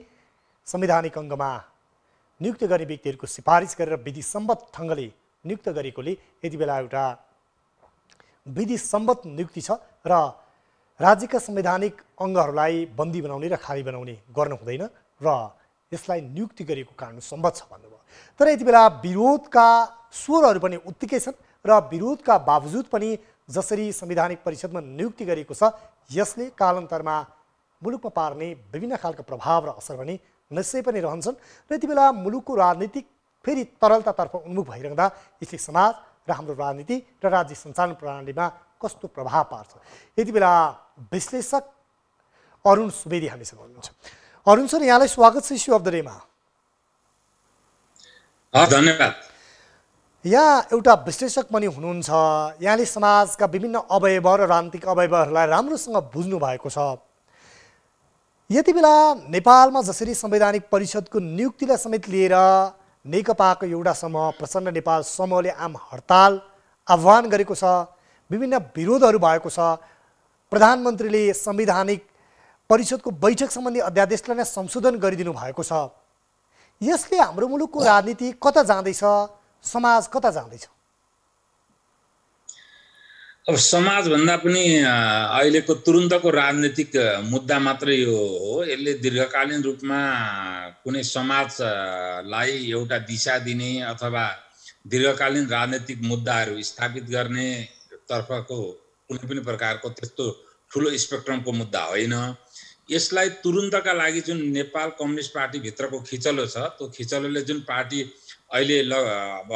संवैधानिक अङ्गमा नियुक्त गर्ने व्यक्तिहरूको सिफारिस गरेर विधि सम्मत ढङ्गले नियुक्त गरेकोले यति बेला एउटा विधि सम्मत नियुक्ति छ र राज्यका संवैधानिक अङ्गहरूलाई बन्दी बनाउने र खाली बनाउने गर्नु हुँदैन र यसलाई नियुक्ति गरेको कानुन सम्मत छ भन्नुभयो। तर यति बेला विरोधका स्वरहरू पनि उत्तिकै छन् र विरोधका बावजुद पनि जसरी संवैधानिक परिषदमा नियुक्ति गरेको छ यसले कालान्तरमा मुलुकमा पार्ने विभिन्न खालका प्रभाव र असर पनि निश्चय पनि रहन्छन् र यति बेला मुलुकको राजनीतिक फेरि तरलतातर्फ उन्मुख भइरहँदा यसले समाज र हाम्रो राजनीति र राज्य सञ्चालन प्रणालीमा कस्तो प्रभाव पार्छ। यति बेला विश्लेषक अरुण सुवेदी हामीसँग हुनुहुन्छ। अरुण सर, यहाँलाई स्वागत छ इस्यु अफ द डेमा। धन्यवाद। यहाँ एउटा विश्लेषक पनि हुनुहुन्छ, यहाँले समाजका विभिन्न अवयव र राजनीतिक अवयवहरूलाई राम्रोसँग बुझ्नु भएको छ। यति बेला नेपालमा जसरी संवैधानिक परिषदको नियुक्तिलाई समेत लिएर नेकपाको एउटा समूह प्रचण्ड नेपाल समूहले आम हडताल आह्वान गरेको छ, विभिन्न विरोधहरू भएको छ, प्रधानमन्त्रीले संवैधानिक परिषदको बैठक सम्बन्धी अध्यादेशलाई नै संशोधन गरिदिनु भएको छ, यसले हाम्रो मुलुकको राजनीति कता जाँदैछ, समाज कता जाँदैछ? अब समाज भन्दा पनि अहिलेको तुरुन्तको राजनीतिक मुद्दा मात्रै यो हो। यसले दीर्घकालीन रूपमा कुनै समाजलाई एउटा दिशा दिने अथवा दीर्घकालीन राजनीतिक मुद्दाहरू स्थापित गर्ने तर्फको कुनै पनि प्रकारको त्यस्तो ठुलो स्पेक्ट्रमको मुद्दा होइन। यसलाई तुरुन्तका लागि जुन नेपाल कम्युनिस्ट पार्टीभित्रको खिचलो छ, त्यो खिचलोले जुन पार्टी अहिले अब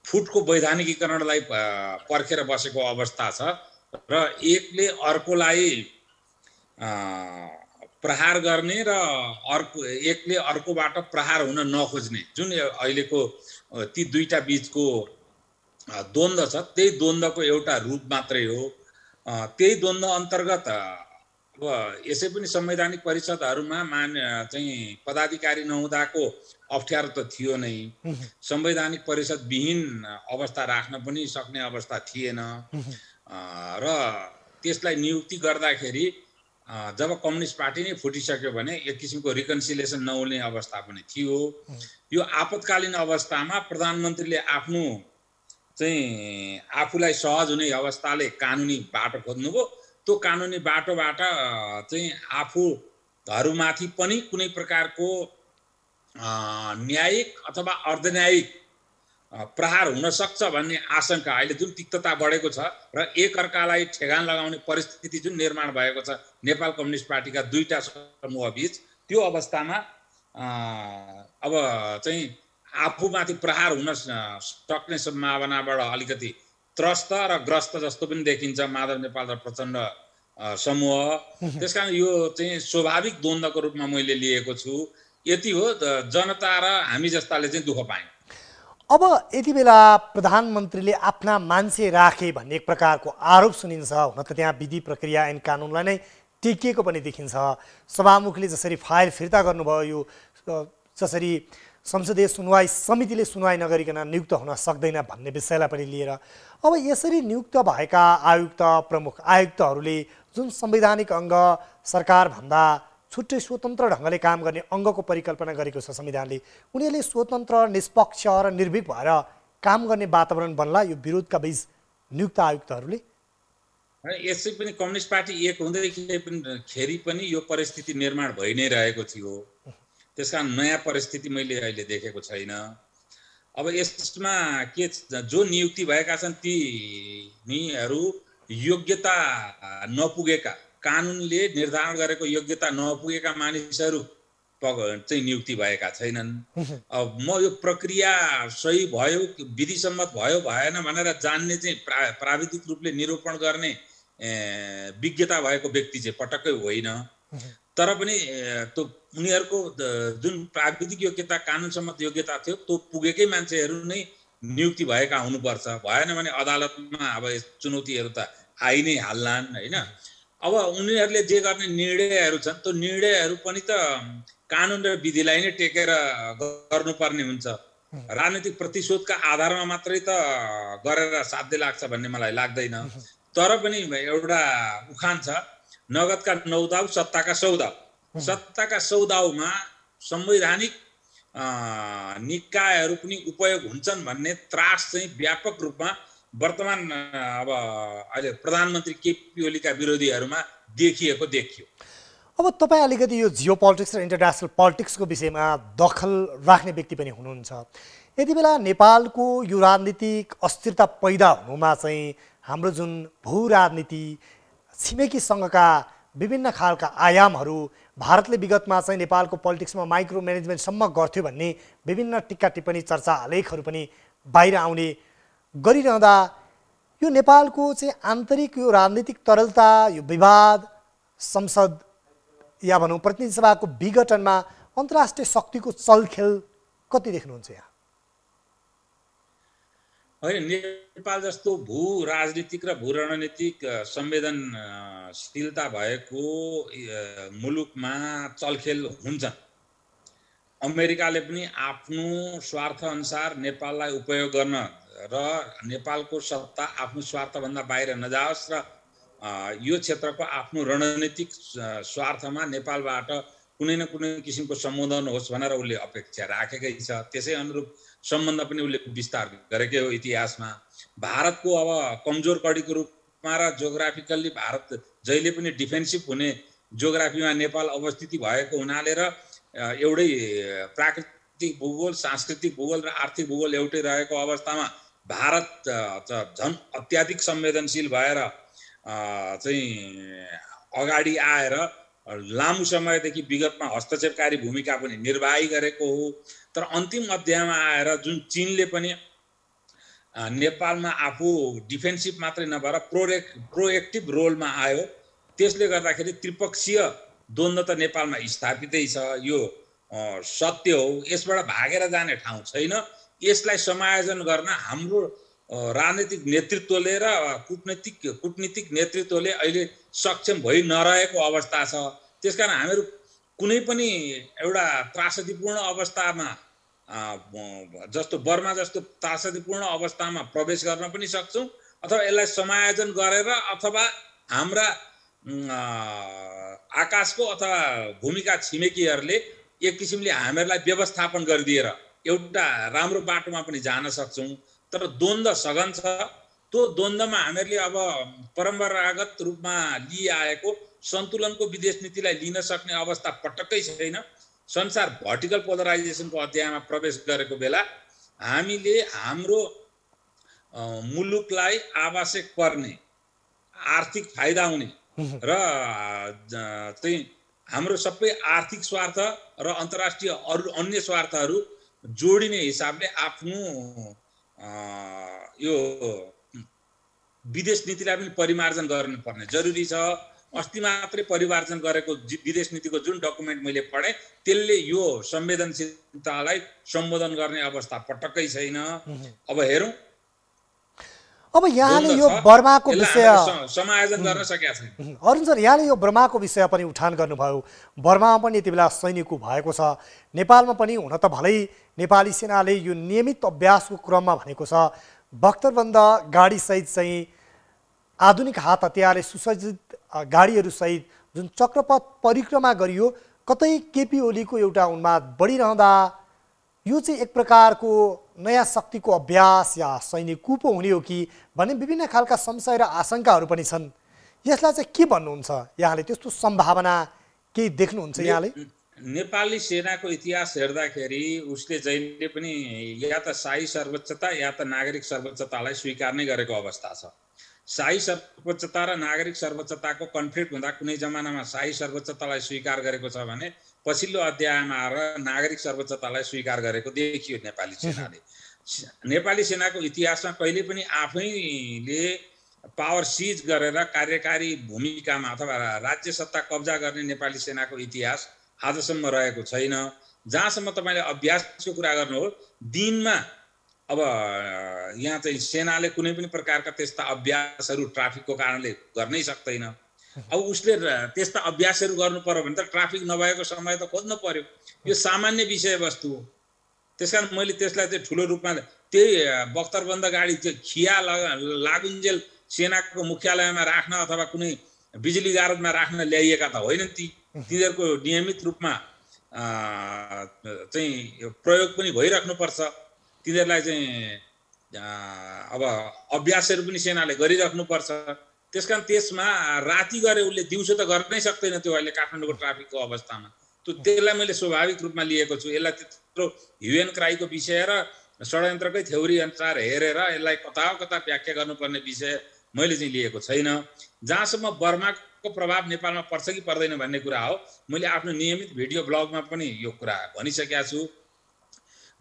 फुटको वैधानिकीकरणलाई पर्खेर बसेको अवस्था छ र एकले अर्कोलाई प्रहार गर्ने र एकले अर्कोबाट प्रहार हुन नखोज्ने जुन अहिलेको ती दुईटा बीचको द्वन्द्व छ, त्यही द्वन्द्वको एउटा रूप मात्रै हो। त्यही द्वन्द्व अन्तर्गत अब यसै पनि संवैधानिक परिषदहरूमा चाहिँ पदाधिकारी नहुँदाको अप्ठ्यारो त थियो नै। संवैधानिक परिषद विहीन अवस्था राख्न पनि सक्ने अवस्था थिएन र त्यसलाई नियुक्ति गर्दाखेरि जब कम्युनिस्ट पार्टी नै फुटिसक्यो भने एक किसिमको रिकन्सिलिएसन नहुने अवस्था पनि थियो। यो आपतकालीन अवस्थामा प्रधानमन्त्रीले आफ्नो चाहिँ आफूलाई सहज हुने अवस्थाले कानुनी बाटो खोज्नुभयो। त्यो कानुनी बाटोबाट चाहिँ आफूहरूमाथि पनि कुनै प्रकारको न्यायिक अथवा अर्धन्यायिक प्रहार हुन सक्छ भन्ने आशंका, अहिले जुन तिक्तता बढेको छ र एकअर्कालाई ठेगान लगाउने परिस्थिति जुन निर्माण भएको छ नेपाल कम्युनिस्ट पार्टीका दुईटा समूह बीच, त्यो अवस्थामा अब चाहिँ आफूमाथि प्रहार हुन सक्ने सम्भावनाबाट अलिकति त्रस्त र ग्रस्त जस्तो पनि देखिन्छ माधव नेपाल र प्रचण्ड समूह। त्यसकारण यो चाहिँ स्वाभाविक द्वन्द्वको रूपमा मैले लिएको छु। यति हो, जनता र हामी जस्ताले चाहिँ दुःख पायौँ। अब यति बेला प्रधानमन्त्रीले आफ्ना मान्छे राखे भन्ने एक प्रकारको आरोप सुनिन्छ। हुन त त्यहाँ विधि प्रक्रिया ऐन कानुनलाई नै टेकिएको पनि देखिन्छ। सभामुखले जसरी फाइल फिर्ता गर्नुभयो, यो जसरी संसदीय सुनवाई समितिले सुनवाई नगरिकन नियुक्त हुन सक्दैन भन्ने विषयलाई पनि लिएर अब यसरी नियुक्त भएका आयुक्त, प्रमुख आयुक्तहरूले जुन संवैधानिक अङ्ग सरकारभन्दा छुट्टै स्वतन्त्र ढङ्गले काम गर्ने अङ्गको परिकल्पना गरेको छ संविधानले, उनीहरूले स्वतन्त्र, निष्पक्ष र निर्भीक भएर काम गर्ने वातावरण बन्ला यो विरोधका बीच नियुक्त आयुक्तहरूले? यसै पनि कम्युनिस्ट पार्टी एक हुँदाखेरि पनि यो परिस्थिति निर्माण भइ नै रहेको थियो। त्यसकारण नयाँ परिस्थिति मैले अहिले देखेको छैन। अब यसमा के जो नियुक्ति भएका छन् तीहरू योग्यता नपुगेका, कानुनले निर्धारण गरेको योग्यता नपुगेका मानिसहरू चाहिँ नियुक्ति भएका छैनन्। अब म यो प्रक्रिया सही भयो, विधिसम्मत भयो भएन भनेर जान्ने चाहिँ प्राविधिक रूपले निरूपण गर्ने विज्ञता भएको व्यक्ति चाहिँ पटक्कै होइन। तर पनि त्यो उनीहरूको जुन प्राविधिक योग्यता, कानुन सम्मत योग्यता थियो त्यो पुगेकै मान्छेहरू नै नियुक्ति भएका हुनुपर्छ। भएन भने अदालतमा अब चुनौतीहरू त आइ नै हाल्लान् होइन। अब उनीहरूले जे गर्ने निर्णयहरू छन् त्यो निर्णयहरू पनि त कानुन र विधिलाई नै टेकेर गर्नुपर्ने हुन्छ। राजनीतिक प्रतिशोधका आधारमा मात्रै त गरेर साध्य लाग्छ भन्ने मलाई लाग्दैन। तर पनि एउटा उखान छ, नगदका 9 दाउ सत्ताका 100 दाउ। सत्ताका 100 दाउमा संवैधानिक निकायहरू पनि उपयोग हुन्छन् भन्ने त्रास चाहिँ व्यापक रूपमा वर्तमान अब अहिले प्रधानमन्त्री केपी ओलीका विरोधीहरूमा देखियो। अब तपाईँ अलिकति यो जियो पोलिटिक्स र इन्टरनेसनल पोलिटिक्सको विषयमा दखल राख्ने व्यक्ति पनि हुनुहुन्छ। यति बेला नेपालको यो राजनीतिक अस्थिरता पैदा हुनुमा चाहिँ हाम्रो जुन भू राजनीति, छिमेकी सङ्घका विभिन्न खालका आयामहरू, भारतले विगतमा चाहिँ नेपालको पोलिटिक्समा माइक्रो म्यानेजमेन्टसम्म गर्थ्यो भन्ने विभिन्न टिक्का टिप्पणी, चर्चा, आलेखहरू पनि बाहिर आउने गरिरहँदा यो नेपालको चाहिँ आन्तरिक यो राजनीतिक तरलता, यो विवाद, संसद या भनौँ प्रतिनिधि सभाको विघटनमा अन्तर्राष्ट्रिय शक्तिको चलखेल कति देख्नुहुन्छ यहाँ? होइन, नेपाल जस्तो भू राजनीतिक र भू रणनीतिक संवेदनशीलता भएको मुलुकमा चलखेल हुन्छन्। अमेरिकाले पनि आफ्नो स्वार्थ अनुसार नेपाललाई उपयोग गर्न र नेपालको सत्ता आफ्नो स्वार्थभन्दा बाहिर नजाओस् र यो क्षेत्रको आफ्नो रणनीतिक स्वार्थमा नेपालबाट कुनै न कुनै किसिमको सम्बोधन होस् भनेर उसले अपेक्षा राखेकै छ। त्यसै अनुरूप सम्बन्ध पनि उसले विस्तार गरेकै हो इतिहासमा। भारतको अब कमजोर कडीको रूपमा र जियोग्राफिकल्ली भारत जहिले पनि डिफेन्सिभ हुने जियोग्राफीमा नेपाल अवस्थिति भएको हुनाले र एउटै प्राकृतिक भूगोल, सांस्कृतिक भूगोल र आर्थिक भूगोल एउटै रहेको अवस्थामा भारत झन् अत्याधिक संवेदनशील भएर चाहिँ अगाडि आएर लामो समयदेखि विगतमा हस्तक्षेपकारी भूमिका पनि निर्वाही गरेको हो। तर अन्तिम अध्यायमा आएर जुन चीनले पनि नेपालमा आफू डिफेन्सिभ मात्रै नभएर प्रोएक्टिभ रोलमा आयो, त्यसले गर्दाखेरि त्रिपक्षीय द्वन्द्व त नेपालमा स्थापितै छ। यो सत्य हो, यसबाट भागेर जाने ठाउँ छैन। यसलाई समायोजन गर्न हाम्रो राजनीतिक नेतृत्वले र कूटनीतिक नेतृत्वले अहिले सक्षम भइ नरहेको अवस्था छ। त्यसकारण हामीहरू कुनै पनि एउटा त्रासदीपूर्ण अवस्थामा जस्तो बर्मा जस्तो त्रासदीपूर्ण अवस्थामा प्रवेश गर्न पनि सक्छौँ, अथवा यसलाई समायोजन गरेर अथवा हाम्रा आकाशको अथवा भूमिका छिमेकीहरूले एक किसिमले हामीहरूलाई व्यवस्थापन गरिदिएर एउटा राम्रो बाटोमा पनि जान सक्छौँ। तर द्वन्द्व सघन छ। त्यो द्वन्द्वमा हामीहरूले अब परम्परागत रूपमा लिइआएको सन्तुलनको विदेश नीतिलाई लिन सक्ने अवस्था पटक्कै छैन। संसार भर्टिकल पोलराइजेसनको अध्यायमा प्रवेश गरेको बेला हामीले हाम्रो मुलुकलाई आवश्यक पर्ने आर्थिक फाइदा हुने र चाहिँ हाम्रो सबै आर्थिक स्वार्थ र अन्तर्राष्ट्रिय अरू अन्य स्वार्थहरू जोडिने हिसाबले आफ्नो यो विदेश नीतिलाई पनि परिमार्जन गर्नुपर्ने जरुरी छ। अस्ति मात्रै परिमार्जन गरेको विदेश नीतिको जुन डकुमेन्ट मैले पढेँ त्यसले यो संवेदनशीलतालाई सम्बोधन गर्ने अवस्था पटक्कै छैन। अब हेरौँ अब यहाँले यो बर्माको विषय समायोजन गर्न सकेका छैन। अरुण सर, यहाँले यो बर्माको विषय पनि उठान गर्नुभयो। बर्मामा पनि यति बेला सैनिकको भएको छ, नेपालमा पनि हुन त भलै नेपाली सेनाले यो नियमित अभ्यासको क्रममा भनेको छ बख्तरबन्द गाडीसहित चाहिँ आधुनिक हात हतियारले सुसज्जित गाडीहरूसहित जुन चक्रपथ परिक्रमा गरियो, कतै केपी ओलीको एउटा उन्माद बढिरहँदा यो चाहिँ एक प्रकारको नयाँ शक्तिको अभ्यास या सैनिक coup पो हुने हो कि भन्ने विभिन्न खालका संशय र आशंकाहरू पनि छन्। यसलाई चाहिँ के भन्नुहुन्छ यहाँले? त्यस्तो सम्भावना केही देख्नुहुन्छ यहाँले? नेपाली सेनाको इतिहास हेर्दाखेरि उसले जहिले पनि या त शाही सर्वोच्चता या त नागरिक सर्वोच्चतालाई स्वीकार नै गरेको अवस्था छ। शाही सर्वोच्चता र नागरिक सर्वोच्चताको कन्फ्लिक्ट हुँदा कुनै जमानामा शाही सर्वोच्चतालाई स्वीकार गरेको छ भने पछिल्लो अध्यायमा आएर नागरिक सर्वोच्चतालाई स्वीकार गरेको देखियो नेपाली सेनाले। नेपाली सेनाको इतिहासमा कहिले पनि आफैले पावर सिज गरेर कार्यकारी भूमिकामा अथवा राज्य सत्ता कब्जा गर्ने नेपाली सेनाको इतिहास आजसम्म रहेको छैन। जहाँसम्म तपाईँले अभ्यासको कुरा गर्नु हो, दिनमा अब यहाँ चाहिँ सेनाले कुनै पनि प्रकारका त्यस्ता अभ्यासहरू ट्राफिकको कारणले गर्नै सक्दैन। अब उसले त्यस्ता अभ्यासहरू गर्नु पर्यो भने त ट्राफिक नभएको समय त खोज्नु पर्यो। यो सामान्य विषयवस्तु हो। त्यसकारण मैले त्यसलाई चाहिँ ठुलो रूपमा त्यही बख्तरबन्द गाडी चाहिँ खिया लागुन्जेल सेनाको मुख्यालयमा राख्न अथवा कुनै बिजुली गारदमा राख्न ल्याइएका त होइनन्। तिनीहरूको नियमित रूपमा चाहिँ प्रयोग पनि भइराख्नुपर्छ। तिनीहरूलाई चाहिँ अब अभ्यासहरू पनि सेनाले गरिराख्नुपर्छ। त्यसकारण त्यसमा राति गरे उसले दिउँसो त गर्नै सक्दैन त्यो अहिले काठमाडौँको ट्राफिकको अवस्थामा। त्यसलाई मैले स्वाभाविक रूपमा लिएको छु। यसलाई त्यत्रो ह्यु एन्ड क्राईको विषय र षड्यन्त्रकै थ्योरी अनुसार हेरेर यसलाई कता कता व्याख्या गर्नुपर्ने विषय मैले चाहिँ लिएको छैन। जहाँसम्म बर्माको प्रभाव नेपालमा पर्छ कि पर्दैन भन्ने कुरा हो, मैले आफ्नो नियमित भिडियो ब्लगमा पनि यो कुरा भनिसकेका छु।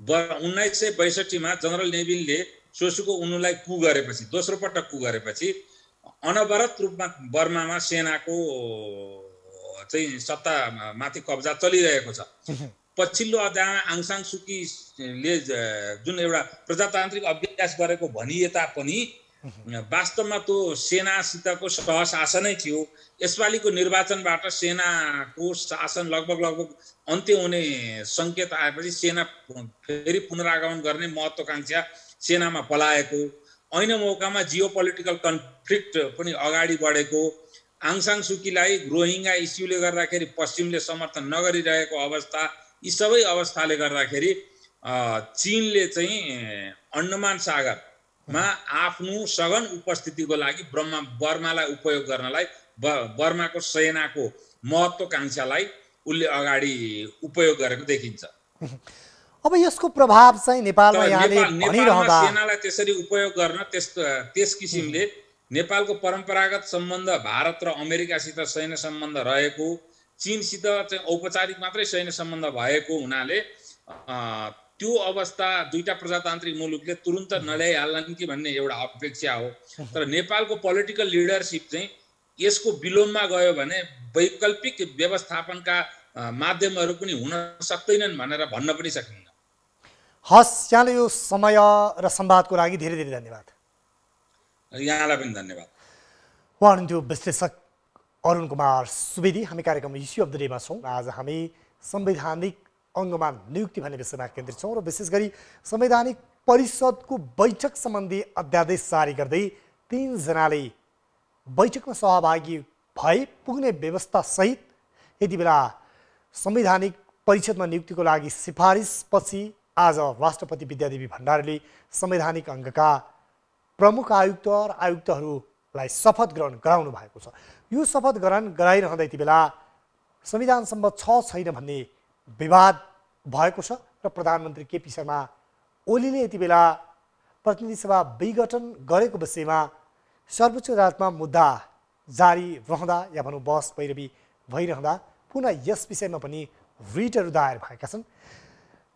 1962मा जनरल नेभिलले सोसुको उनुलाई coup गरेपछि, दोस्रो पटक coup गरेपछि अनवरत रूपमा बर्मामा सेनाको चाहिँ सत्तामाथि कब्जा चलिरहेको छ। पछिल्लो अध्यायमा आङ सान सुकीले जुन एउटा प्रजातान्त्रिक अभ्यास गरेको भनिए तापनि वास्तवमा त्यो सेनासितको सहशासनै थियो। यसपालिको निर्वाचनबाट सेनाको शासन लगभग अन्त्य हुने सङ्केत आएपछि सेना फेरि पुनरागमन गर्ने महत्त्वाकांक्षा सेनामा पलाएको, ऐन मौकामा जियो पोलिटिकल कन्फ्लिक्ट पनि अगाडि बढेको, आङ सान सुकीलाई रोहिङ्गा इस्युले गर्दाखेरि पश्चिमले समर्थन नगरिरहेको अवस्था, यी सबै अवस्थाले गर्दाखेरि चीनले चाहिँ अन्डमान सागरमा आफ्नो सघन उपस्थितिको लागि बर्मालाई उपयोग गर्नलाई बर्माको सेनाको महत्त्वाकांक्षालाई उसले अगाडि उपयोग गरेको देखिन्छ। अब यसको प्रभाव चाहिँ नेपालमा यहाँले भनिरहँदा सेनालाई त्यसरी उपयोग गर्न त्यस किसिमले नेपालको परम्परागत सम्बन्ध भारत र अमेरिकासित सैन्य सम्बन्ध रहेको, चीनसित चाहिँ औपचारिक मात्रै सैन्य सम्बन्ध भएको हुनाले त्यो अवस्था दुईटा प्रजातान्त्रिक मुलुकले तुरुन्त नल्याइहाल्लान् कि भन्ने एउटा अपेक्षा हो। तर नेपालको पोलिटिकल लिडरसिप चाहिँ यसको विलोममा गयो भने वैकल्पिक व्यवस्थापनका माध्यमहरू पनि हुन सक्दैनन् भनेर भन्न पनि सकिन्न। हस्, यहाँले यो समय र संवादको लागि धेरै धेरै धन्यवाद। यहाँलाई पनि धन्यवाद। उहाँ हुनुहुन्थ्यो विश्लेषक अरुण कुमार सुवेदी। हामी कार्यक्रम इस्यु अफ द डेमा छौँ। आज हामी संवैधानिक अङ्गमा नियुक्ति भन्ने विषयमा केन्द्रित छौँ र विशेष गरी संवैधानिक परिषदको बैठक सम्बन्धी अध्यादेश जारी गर्दै 3 जनाले बैठकमा सहभागी भए पुग्ने व्यवस्था सहित यति बेला संवैधानिक परिषदमा नियुक्तिको लागि सिफारिसपछि आज राष्ट्रपति विद्यादेवी भण्डारीले संवैधानिक अङ्गका प्रमुख आयुक्त र आयुक्तहरूलाई शपथ ग्रहण गराउनु भएको छ। यो शपथ ग्रहण गराइरहँदा यति बेला संविधान सम्बद्ध छ छैन भन्ने विवाद भएको छ र प्रधानमन्त्री केपी शर्मा ओलीले यति बेला प्रतिनिधि सभा विघटन गरेको विषयमा सर्वोच्च अदालतमा मुद्दा जारी रहँदा या भनौँ बहस पैरवी भइरहँदा पुनः यस विषयमा पनि रिटहरू दायर भएका छन्।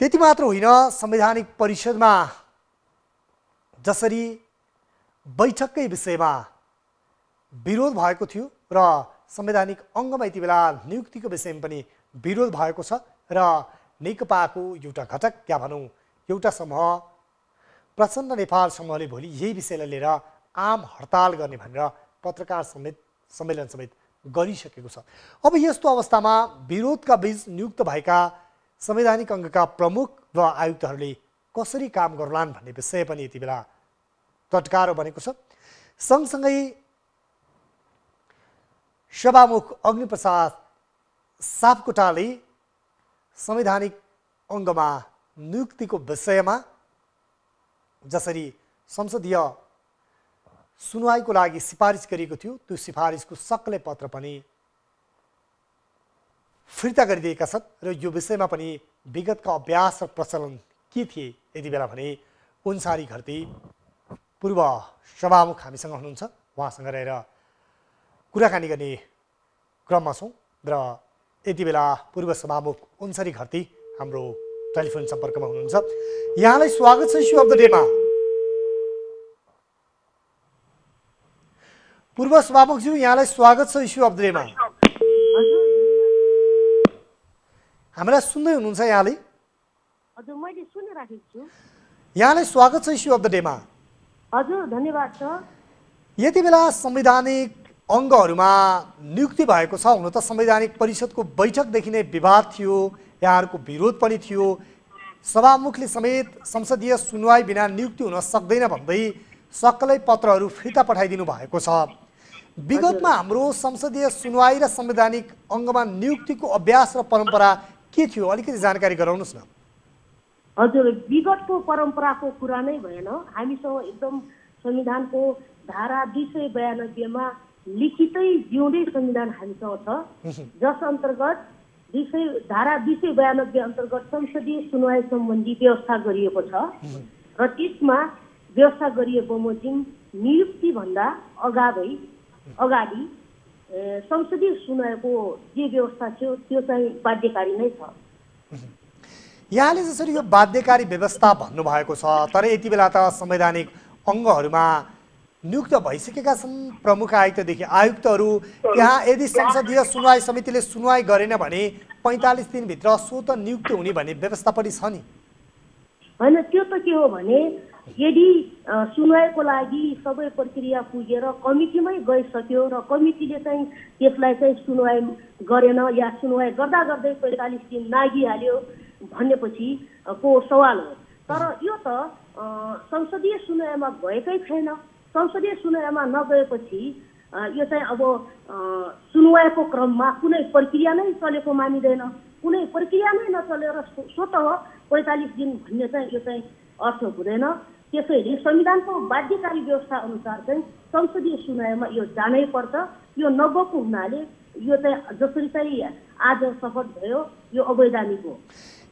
त्यति मात्र होइन, संवैधानिक परिषदमा जसरी बैठककै विषयमा विरोध भएको थियो र संवैधानिक अङ्गमा यति बेला नियुक्तिको विषयमा पनि विरोध भएको छ र नेकपाको एउटा घटक या भनौँ एउटा समूह प्रचण्ड नेपाल समूहले भोलि यही विषयलाई लिएर आम हडताल गर्ने भनेर पत्रकार सम्मेलन समेत गरिसकेको छ। अब यस्तो अवस्थामा विरोधका बीच नियुक्त भएका संवैधानिक अङ्गका प्रमुख र आयुक्तहरूले कसरी काम गर्लान् भन्ने विषय पनि यति बेला तटकारो बनेको छ। सँगसँगै सभामुख अग्निप्रसाद सापकोटाले संवैधानिक अङ्गमा नियुक्तिको विषयमा जसरी संसदीय सुनवाईको लागि सिफारिस गरिएको थियो त्यो सिफारिसको सक्लै पत्र पनि फिर्ता गरिदिएका छन् र यो विषयमा पनि विगतका अभ्यास र प्रचलन के थिए यति बेला भने उन्सारी घरती पूर्व सभामुख हामीसँग हुनुहुन्छ, उहाँसँग रहेर कुराकानी गर्ने क्रममा छौँ र यति बेला पूर्व सभामुख उन्सारी घरती हाम्रो टेलिफोन सम्पर्कमा हुनुहुन्छ। यहाँलाई स्वागत छ इस्यु अफ द डेमा। पूर्व सभामुखज्यू यहाँलाई स्वागत छ इस्यु अफ द डेमा। हामीलाई सुन्दै हुनुहुन्छ यहाँले? हजुर मैले सुनिराखेको छु। यहाँलाई स्वागत छ इस्यु अफ द डेमा। हजुर धन्यवाद छ। यति बेला संवैधानिक अङ्गहरूमा नियुक्ति भएको छ। हुन त संवैधानिक परिषदको बैठकदेखि नै विवाद थियो, यहाँहरूको विरोध पनि थियो, सभामुखले समेत संसदीय सुनवाई बिना नियुक्ति हुन सक्दैन भन्दै सक्लै पत्रहरू फिर्ता पठाइदिनु भएको छ। विगतमा हाम्रो संसदीय सुनवाई र संवैधानिक अङ्गमा नियुक्तिको अभ्यास र परम्परा के थियो, अलिकति जानकारी गराउनुहोस् न। हजुर विगतको परम्पराको कुरा नै भएन। हामीसँग एकदम संविधानको धारा 292 मा लिखितै जिउँदै संविधान हामीसँग छ, जस अन्तर्गत धारा 292 अन्तर्गत संसदीय सुनवाई सम्बन्धी व्यवस्था गरिएको छ र त्यसमा व्यवस्था गरिए बमोजिम नियुक्ति भन्दा अगाडि संसदीय सुनवाईको जे व्यवस्था थियो त्यो चाहिँ बाध्यकारी नै छ। यहाँले जसरी यो बाध्यकारी व्यवस्था भन्नुभएको छ, तर यति बेला त संवैधानिक अङ्गहरूमा नियुक्त भइसकेका छन् प्रमुख आयुक्तदेखि आयुक्तहरू। त्यहाँ यदि संसदीय सुनवाई समितिले सुनवाई गरेन भने 45 दिनभित्र स्वतः नियुक्ति हुने भन्ने व्यवस्था पनि छ नि? होइन, त्यो त के हो भने यदि सुनवाईको लागि सबै प्रक्रिया पुगेर कमिटीमै गइसक्यो र कमिटीले चाहिँ त्यसलाई चाहिँ सुनवाई गरेन या सुनवाई गर्दा गर्दै 45 दिन नागिहाल्यो भनेपछि को सवाल हो। तर यो त संसदीय सुनवाईमा गएकै छैन। संसदीय सुनवाईमा नगएपछि यो चाहिँ अब सुनवाईको क्रममा कुनै प्रक्रिया नै चलेको मानिँदैन। कुनै प्रक्रिया नै नचलेर स्वतः 45 दिन भन्ने चाहिँ यो चाहिँ अर्थ हुँदैन। त्यसैले संविधानको बाध्यकारी व्यवस्था अनुसार चाहिँ संसदीय सुनवाईमा यो जानै पर्छ। यो नगएको हुनाले यो चाहिँ जसरी चाहिँ आज शपथ भयो यो अवैधानिक हो।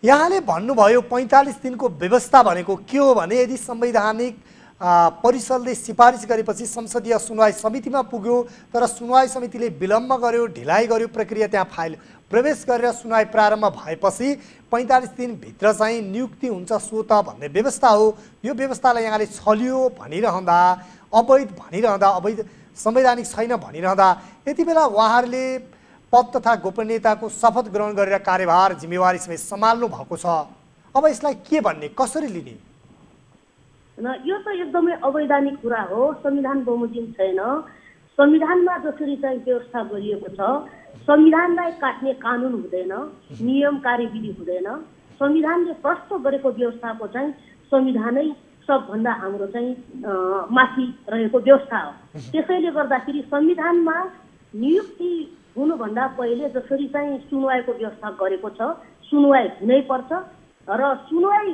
यहाँले भन्नुभयो 45 दिनको व्यवस्था भनेको के हो भने यदि संवैधानिक परिषदले सिफारिस गरेपछि संसदीय सुनवाई समितिमा पुग्यो तर सुनवाई समितिले विलम्ब गर्यो, ढिलाइ गर्यो, प्रक्रिया त्यहाँ फाइल प्रवेश गरेर सुनवाई प्रारम्भ भएपछि 45 दिनभित्र चाहिँ नियुक्ति हुन्छ स्वतः भन्ने व्यवस्था हो। यो व्यवस्थालाई यहाँले छलियो भनिरहँदा, अवैध भनिरहँदा, अवैध संवैधानिक छैन भनिरहँदा यति बेला उहाँहरूले पद तथा गोपनीयताको शपथ ग्रहण गरेर कार्यभार जिम्मेवारी समेत सम्हाल्नु भएको छ। अब यसलाई के भन्ने, कसरी लिने? यो त एकदमै अवैधानिक कुरा हो। संविधान बमोजिम छैन। संविधानमा जसरी चाहिँ व्यवस्था गरिएको छ, संविधानलाई काट्ने कानुन हुँदैन, नियम कार्यविधि हुँदैन। संविधानले प्रष्ट गरेको व्यवस्थाको चाहिँ संविधानै सबभन्दा हाम्रो चाहिँ माथि रहेको व्यवस्था हो। त्यसैले गर्दाखेरि संविधानमा नियुक्ति हुनुभन्दा पहिले जसरी चाहिँ सुनवाईको व्यवस्था गरेको छ, सुनवाई हुनै पर्छ र सुनवाई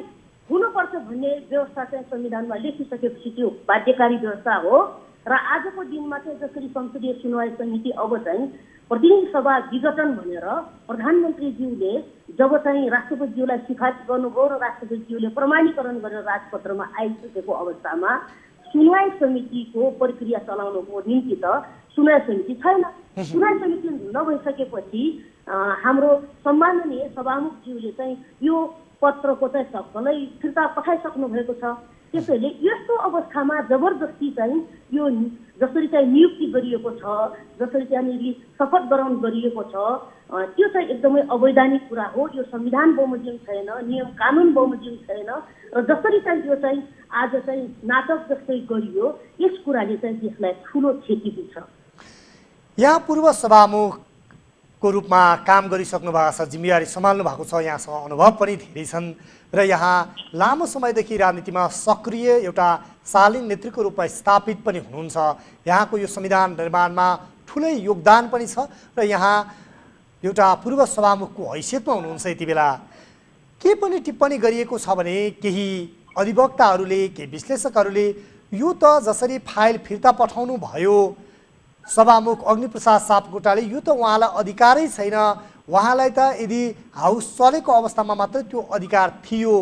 हुनुपर्छ भन्ने व्यवस्था चाहिँ संविधानमा लेखिसकेपछि त्यो बाध्यकारी व्यवस्था हो। र आजको दिनमा चाहिँ जसरी संसदीय सुनवाई समिति अब चाहिँ प्रतिनिधि सभा विघटन भनेर प्रधानमन्त्रीज्यूले जब चाहिँ राष्ट्रपतिज्यूलाई सिफारिस गर्नुभयो र राष्ट्रपतिज्यूले प्रमाणीकरण गरेर राजपत्रमा आइसकेको अवस्थामा सुनवाई समितिको प्रक्रिया चलाउनुको निम्ति त सुनवाई समिति छैन। सुनवाई समिति नभइसकेपछि हाम्रो सम्माननीय सभामुखज्यूले चाहिँ यो पत्रको चाहिँ सबैलाई फिर्ता पठाइसक्नु भएको छ। त्यसैले यस्तो अवस्थामा जबरजस्ती चाहिँ यो जसरी चाहिँ नियुक्ति गरिएको छ, जसरी त्यहाँनिर शपथ ग्रहण गरिएको छ, त्यो चाहिँ एकदमै अवैधानिक कुरा हो। यो संविधान बमोजिम छैन, नियम कानुन बमोजिम छैन र जसरी चाहिँ यो चाहिँ आज चाहिँ नाटक जस्तै गरियो, यस कुराले चाहिँ देशलाई ठुलो क्षति पुग्छ। यहाँ पूर्व सभामुखको रूपमा काम गरिसक्नु भएको छ, जिम्मेवारी सम्हाल्नु भएको छ, यहाँसँग अनुभव पनि धेरै छन् र यहाँ लामो समयदेखि राजनीतिमा सक्रिय एउटा शालीन नेतृत्वको रूपमा स्थापित पनि हुनुहुन्छ। यहाँको यो संविधान निर्माणमा ठुलै योगदान पनि छ र यहाँ एउटा पूर्व सभामुखको हैसियतमा हुनुहुन्छ। यति बेला के पनि टिप्पणी गरिएको छ भने केही अधिवक्ताहरूले, केही विश्लेषकहरूले यो त जसरी फाइल फिर्ता पठाउनु भयो सभामुख अग्निप्रसाद सापकोटाले, यो त उहाँलाई अधिकारै छैन, उहाँलाई त यदि हाउस चलेको अवस्थामा मात्रै त्यो अधिकार थियो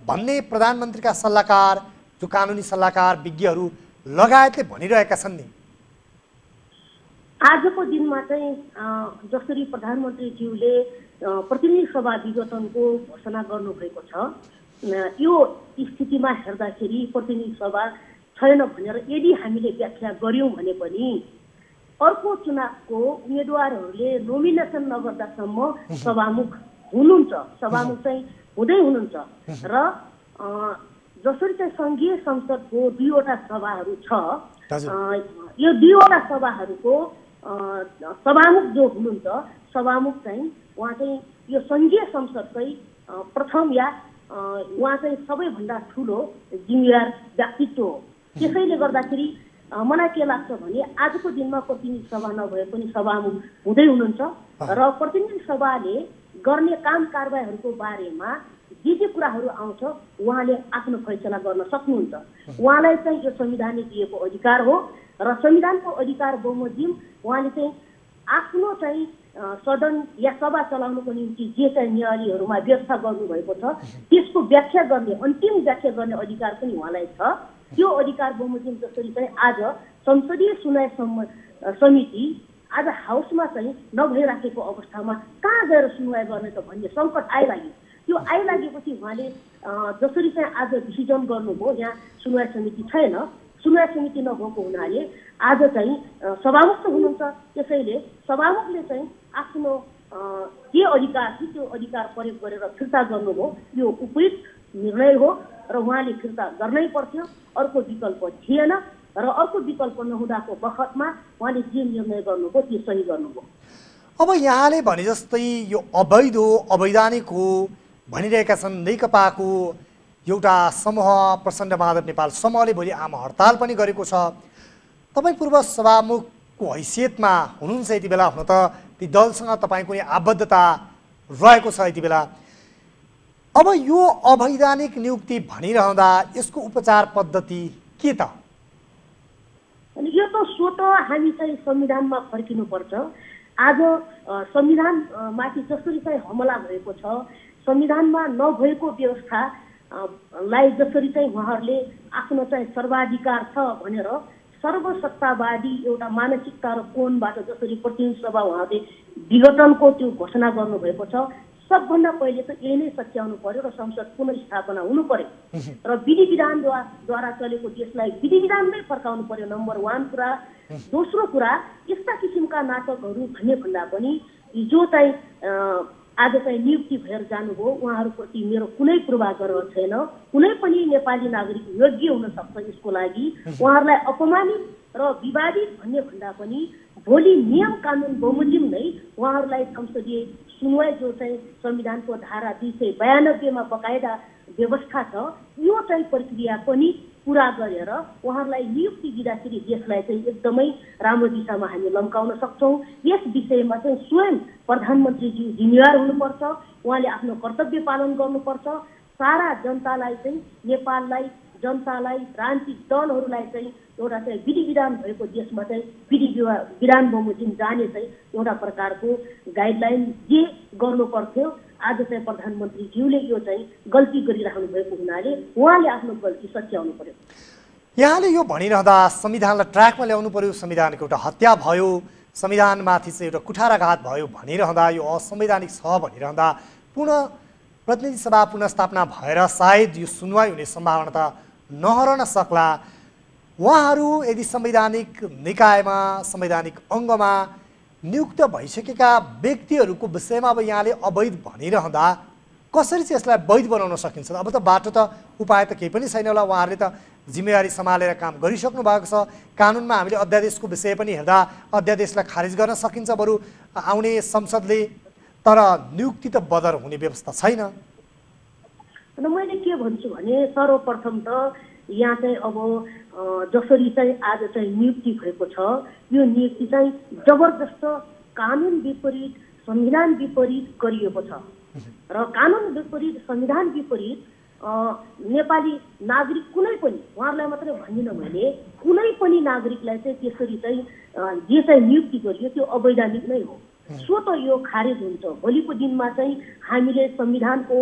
भन्ने प्रधानमन्त्रीका सल्लाहकार, जो कानुनी सल्लाहकार, विज्ञहरू लगायतले भनिरहेका छन् नि। आजको दिनमा चाहिँ जसरी प्रधानमन्त्रीज्यूले प्रतिनिधि सभा विघटनको घोषणा गर्नुभएको छ, यो स्थितिमा हेर्दाखेरि प्रतिनिधि सभा छैन भनेर यदि हामीले व्याख्या गर्यौँ भने पनि अर्को चुनावको उम्मेदवारहरूले नोमिनेसन नगर्दासम्म सभामुख हुनुहुन्छ, सभामुख चाहिँ हुँदै हुनुहुन्छ र जसरी चाहिँ सङ्घीय संसदको 2वटा सभाहरू छ, यो 2वटा सभाहरूको सभामुख जो हुनुहुन्छ, सभामुख चाहिँ उहाँ चाहिँ यो सङ्घीय संसदकै प्रथम या उहाँ चाहिँ सबैभन्दा ठुलो जिम्मेवार व्यक्तित्व हो। त्यसैले गर्दाखेरि मलाई के लाग्छ भने आजको दिनमा प्रतिनिधि सभा नभए पनि सभामुख हुँदै हुनुहुन्छ र प्रतिनिधि सभाले गर्ने काम कारबाहीहरूको बारेमा जे कुराहरू आउँछ उहाँले आफ्नो फैसला गर्न सक्नुहुन्छ। उहाँलाई चाहिँ यो संविधानले दिएको अधिकार हो र संविधानको अधिकार बमोजिम उहाँले चाहिँ आफ्नो चाहिँ सदन या सभा चलाउनको निम्ति जे चाहिँ नियमहरूमा व्यवस्था गर्नुभएको छ त्यसको व्याख्या गर्ने, अन्तिम व्याख्या गर्ने अधिकार पनि उहाँलाई छ। त्यो अधिकार बमोजिम जसरी चाहिँ आज संसदीय सुनवाई समिति आज हाउसमा चाहिँ नभइराखेको अवस्थामा कहाँ गएर सुनवाई गर्ने त भन्ने सङ्कट आइलाग्यो। त्यो आइलागेपछि उहाँले जसरी चाहिँ आज डिसिजन गर्नुभयो, यहाँ सुनवाई समिति छैन, सुनवाई समिति नभएको हुनाले आज चाहिँ सभामुख हुनुहुन्छ। त्यसैले सभामुखले चाहिँ आफ्नो के अधिकार थियो त्यो अधिकार प्रयोग गरेर फिर्ता गर्नुभयो, यो उपयुक्त निर्णय हो र उहाँले फिर्ता गर्नै पर्थ्यो, अर्को विकल्प थिएन र अर्को विकल्प नहुँदाको बखतमा उहाँले जे निर्णय गर्नुभयो त्यो सही गर्नुभयो। अब यहाँले भने जस्तै यो अवैध हो, अवैधानिक हो भनिरहेका छन् नेकपाको एउटा समूह, प्रचण्ड माधव नेपाल समूहले भोलि आम हडताल पनि गरेको छ। तपाईँ पूर्व सभामुखको हैसियतमा हुनुहुन्छ यति बेला, हुन त ती दलसँग तपाईँको कुनै आबद्धता रहेको छ यति बेला। अब यो अवैधानिक नियुक्ति भनिरहँदा यसको उपचार पद्धति के त? अनि यो त स्वतः हामी चाहिँ संविधानमा फर्किनुपर्छ। आज संविधानमाथि जसरी चाहिँ हमला भएको छ, संविधानमा नभएको व्यवस्थालाई जसरी चाहिँ उहाँहरूले आफ्नो चाहिँ सर्वाधिकार छ भनेर सर्वसत्तावादी एउटा मानसिकता र कोणबाट जसरी प्रतिनिधि सभा उहाँले विघटनको त्यो घोषणा गर्नुभएको छ, सबभन्दा पहिले त यही नै सच्याउनु पर्यो र संसद पुनर्स्थापना हुनु पर्यो र विधि विधानद्वारा चलेको देशलाई विधि विधानमै फर्काउनु पर्यो, नम्बर 1 कुरा। दोस्रो कुरा, यस्ता किसिमका नाटकहरू भन्ने भन्दा पनि जो चाहिँ आज चाहिँ नियुक्ति भएर जानुभयो उहाँहरूप्रति मेरो कुनै पूर्वाग्रह छैन, कुनै पनि नेपाली नागरिक योग्य हुन सक्छ यसको लागि। उहाँहरूलाई अपमानित र विवादित भन्ने भन्दा पनि भोलि नियम कानुन बमोजिम नै उहाँहरूलाई संसदीय सुनवाई जो चाहिँ संविधानको धारा 292 मा बकायदा व्यवस्था छ, यो चाहिँ प्रक्रिया पनि पुरा गरेर उहाँहरूलाई नियुक्ति दिँदाखेरि देशलाई चाहिँ एकदमै राम्रो दिशामा हामी लम्काउन सक्छौँ। यस विषयमा चाहिँ स्वयं प्रधानमन्त्रीजी जिम्मेवार हुनुपर्छ, उहाँले आफ्नो कर्तव्य पालन गर्नुपर्छ। सारा जनतालाई चाहिँ, नेपाललाई, जनतालाई, राजनीतिक दलहरूलाई चाहिँ एउटा चाहिँ विधि विधान भएको देशमा चाहिँ विधि विधान बमोजिम जाने चाहिँ एउटा प्रकारको गाइडलाइन जे गर्नु पर्थ्यो, आज चाहिँ प्रधानमन्त्रीज्यूले यो चाहिँ गल्ती गरिरहनु भएको हुनाले उहाँले आफ्नो गल्ती सच्याउनु पर्यो। यहाँले यो भनिरहँदा संविधानलाई ट्र्याकमा ल्याउनु पर्यो, संविधानको एउटा हत्या भयो, संविधानमाथि चाहिँ एउटा कुठाराघात भयो भनिरहँदा, यो असंवैधानिक छ भनिरहँदा प्रतिनिधि सभा पुनर्स्थापना भएर सायद यो सुनवाई हुने सम्भावना त नहरन सक्ला। उहाँहरू यदि संवैधानिक निकायमा संवैधानिक अङ्गमा नियुक्त भइसकेका व्यक्तिहरूको विषयमा अब यहाँले अवैध भनिरहँदा कसरी चाहिँ यसलाई वैध बनाउन सकिन्छ? अब त बाटो त उपाय त केही पनि छैन होला। उहाँहरूले त जिम्मेवारी सम्हालेर काम गरिसक्नु भएको छ। कानुनमा हामीले अध्यादेशको विषय पनि हेर्दा अध्यादेशलाई खारिज गर्न सकिन्छ बरु आउने संसदले, तर नियुक्ति त बदर हुने व्यवस्था छैन। मैले के भन्छु भने सर्वप्रथम त यहाँ चाहिँ अब जसरी चाहिँ आज चाहिँ नियुक्ति भएको छ, यो नियुक्ति चाहिँ जबरजस्त कानुन विपरीत संविधान विपरीत गरिएको छ र कानुन विपरीत संविधान विपरीत नेपाली नागरिक कुनै पनि, उहाँहरूलाई मात्रै भन्दिनँ मैले, कुनै पनि नागरिकलाई चाहिँ त्यसरी चाहिँ जे चाहिँ नियुक्ति गरियो त्यो अवैधानिक नै हो। सो त यो खारेज हुन्छ। भोलिको दिनमा चाहिँ हामीले संविधानको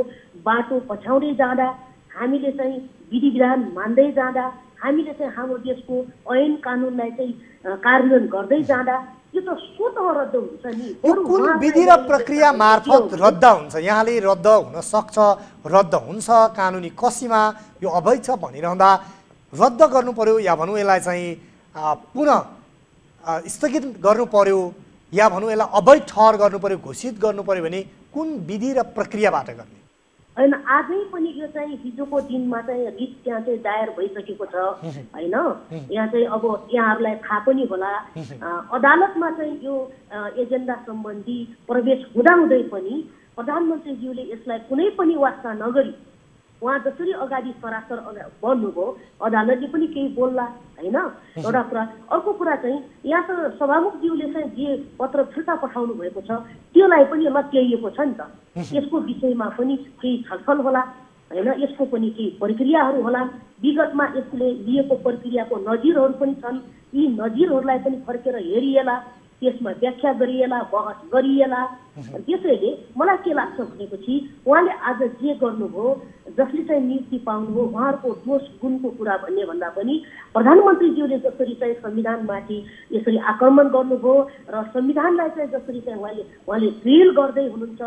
बाटो पछ्याउँदै जाँदा, हामीले चाहिँ विधि विधान मान्दै जाँदा, हामीले चाहिँ हाम्रो देशको ऐन कानुनलाई चाहिँ कार्यान्वयन गर्दै जाँदा यो त स्वतः रद्द हुन्छ नि। कुन विधि र प्रक्रिया मार्फत रद्द हुन्छ? यहाँले रद्द हुन सक्छ, रद्द हुन्छ कानुनी कसीमा, यो अवैध छ भनिरहँदा रद्द गर्नु पर्यो या भनौँ यसलाई चाहिँ पुनः स्थगित गर्नु पर्यो या भनौँ यसलाई अवैध ठहर गर्नु पर्यो, घोषित गर्नु पर्यो भने कुन विधि र प्रक्रियाबाट गर्ने? होइन, आजै पनि यो चाहिँ हिजोको दिनमा चाहिँ रिट त्यहाँ चाहिँ दायर भइसकेको छ होइन। यहाँ चाहिँ अब यहाँहरूलाई थाहा पनि होला, अदालतमा चाहिँ यो एजेन्डा सम्बन्धी प्रवेश हुँदाहुँदै पनि प्रधानमन्त्रीज्यूले यसलाई कुनै पनि वास्ता नगरी उहाँ जसरी अगाडि सरासर बढ्नुभयो, अदालतले पनि केही बोल्ला होइन, एउटा कुरा। अर्को कुरा चाहिँ यहाँ त सभामुखज्यूले चाहिँ जे पत्र फिर्ता पठाउनु भएको छ त्यसलाई पनि लट्याइएको छ नि त। यसको विषयमा पनि केही छलफल होला होइन, यसको पनि केही प्रक्रियाहरू होला। विगतमा यसले लिएको प्रक्रियाको नजिरहरू पनि छन्, यी नजिरहरूलाई पनि फर्केर हेरिएला, त्यसमा व्याख्या गरिएला, बहस गरिएला। त्यसैले मलाई के लाग्छ भनेपछि उहाँले आज जे गर्नुभयो, जसले चाहिँ नियुक्ति पाउनुभयो, उहाँहरूको दोष गुणको कुरा भन्ने भन्दा पनि प्रधानमन्त्रीज्यूले जसरी चाहिँ संविधानमाथि यसरी आक्रमण गर्नुभयो र संविधानलाई चाहिँ जसरी चाहिँ उहाँले फेल गर्दै हुनुहुन्छ,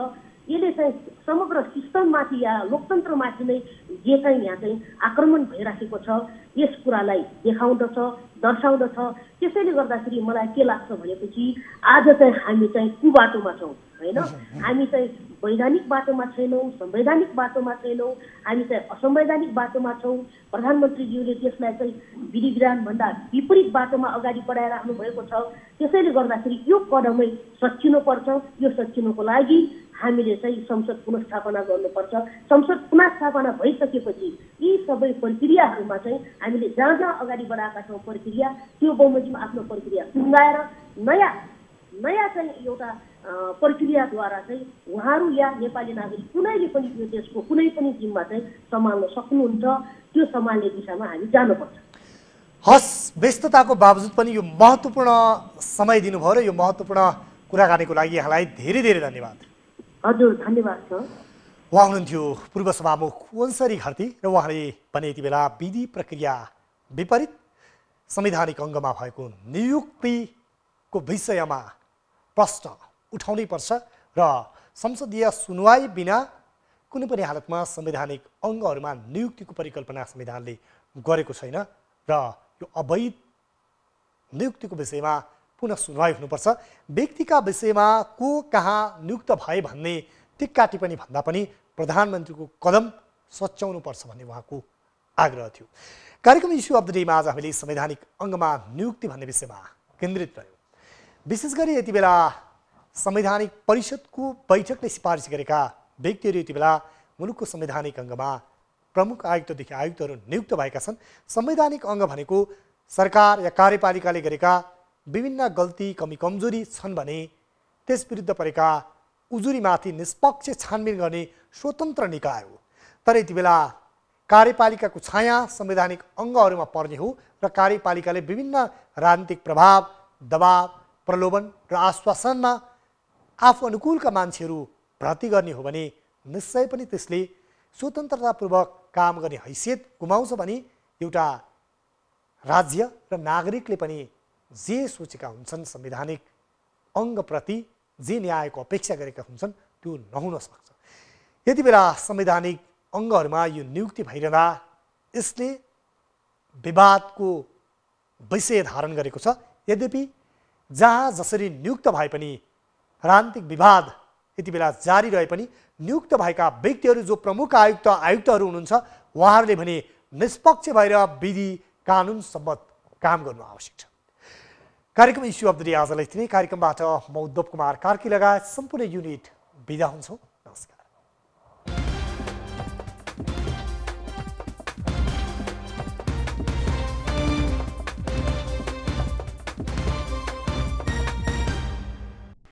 यसले चाहिँ समग्र सिस्टममाथि या लोकतन्त्रमाथि नै जे चाहिँ यहाँ चाहिँ आक्रमण भइराखेको छ यस कुरालाई देखाउँदछ, दर्शाउँदछ। त्यसैले गर्दाखेरि मलाई के लाग्छ भनेपछि आज चाहिँ हामी चाहिँ कुबाटोमा छौँ होइन। हामी चाहिँ वैधानिक बाटोमा छैनौँ, संवैधानिक बाटोमा छैनौँ, हामी चाहिँ असंवैधानिक बाटोमा छौँ। प्रधानमन्त्रीज्यूले त्यसलाई चाहिँ विधि विधानभन्दा विपरीत बाटोमा अगाडि बढाइराख्नु भएको छ। त्यसैले गर्दाखेरि यो कदमै सच्चिनुपर्छ। यो सच्चिनुको लागि हामीले चाहिँ संसद पुनर्स्थापना गर्नुपर्छ। संसद पुनर्स्थापना भइसकेपछि यी सबै प्रक्रियाहरूमा चाहिँ हामीले जहाँ जहाँ अगाडि बढाएका छौँ प्रक्रिया, त्यो बमोजिम आफ्नो प्रक्रिया टुङ्गाएर नयाँ चाहिँ एउटा प्रक्रियाद्वारा चाहिँ उहाँहरू या नेपाली नागरिक कुनैले पनि यो देशको कुनै पनि जिम्मा चाहिँ सम्हाल्न सक्नुहुन्छ। त्यो सम्हाल्ने दिशामा हामी जानुपर्छ। हस्, व्यस्तताको बावजुद पनि यो महत्त्वपूर्ण समय दिनुभयो र यो महत्त्वपूर्ण कुराकानीको लागि यहाँलाई धेरै धेरै धन्यवाद। हजुर, धन्यवाद छ। उहाँ हुनुहुन्थ्यो पूर्व सभामुख वंशरी घरती र उहाँले भने यति बेला विधि प्रक्रिया विपरीत संवैधानिक अङ्गमा भएको नियुक्तिको विषयमा प्रश्न उठाउनै पर्छ र संसदीय सुनवाई बिना कुनै पनि हालतमा संवैधानिक अङ्गहरूमा नियुक्तिको परिकल्पना संविधानले गरेको छैन र यो अवैध नियुक्तिको विषयमा पुनः सुनवाई हुनुपर्छ। व्यक्तिका विषयमा को कहाँ नियुक्त भए भन्ने टिक्का टिप्पणी भन्दा पनि प्रधानमन्त्रीको कदम सच्याउनुपर्छ भन्ने उहाँको आग्रह थियो। कार्यक्रम इस्यु अफ द डेमा आज हामीले संवैधानिक अङ्गमा नियुक्ति भन्ने विषयमा केन्द्रित रह्यौँ। विशेष गरी यति बेला संवैधानिक परिषदको बैठकले सिफारिस गरेका व्यक्तिहरू यति बेला मुलुकको संवैधानिक अङ्गमा प्रमुख आयुक्तदेखि आयुक्तहरू नियुक्त भएका छन्। संवैधानिक अङ्ग भनेको सरकार या कार्यपालिकाले गरेका विभिन्न गल्ती कमी कमजोरी छन् भने त्यसविरुद्ध परेका उजुरीमाथि निष्पक्ष छानबिन गर्ने स्वतन्त्र निकाय हो। तर यति बेला कार्यपालिकाको छाया संवैधानिक अङ्गहरूमा पर्ने हो र कार्यपालिकाले विभिन्न राजनीतिक प्रभाव, दबाव, प्रलोभन र आश्वासनमा आफू अनुकूलका मान्छेहरू भर्ती गर्ने हो भने निश्चय पनि त्यसले स्वतन्त्रतापूर्वक काम गर्ने हैसियत गुमाउँछ भने एउटा राज्य र नागरिकले पनि जे सोचेका हुन्छन् संवैधानिक अङ्गप्रति जे न्यायको अपेक्षा गरेका हुन्छन् त्यो नहुन सक्छ। यति बेला संवैधानिक अङ्गहरूमा यो नियुक्ति भइरहँदा यसले विवादको विषय धारण गरेको छ। यद्यपि जहाँ जसरी नियुक्त भए पनि राजनीतिक विवाद यति बेला जारी रहे पनि नियुक्त भएका व्यक्तिहरू जो प्रमुख आयुक्तहरू हुनुहुन्छ उहाँहरूले भने निष्पक्ष भएर विधि कानुन सम्मत काम गर्नु आवश्यक छ। कार्यक्रम इस्यु अफ द डे आजलाई यति नै। कार्यक्रमबाट म उद्धव कुमार कार्की लगायत सम्पूर्ण युनिट बिदा हुन्छौँ।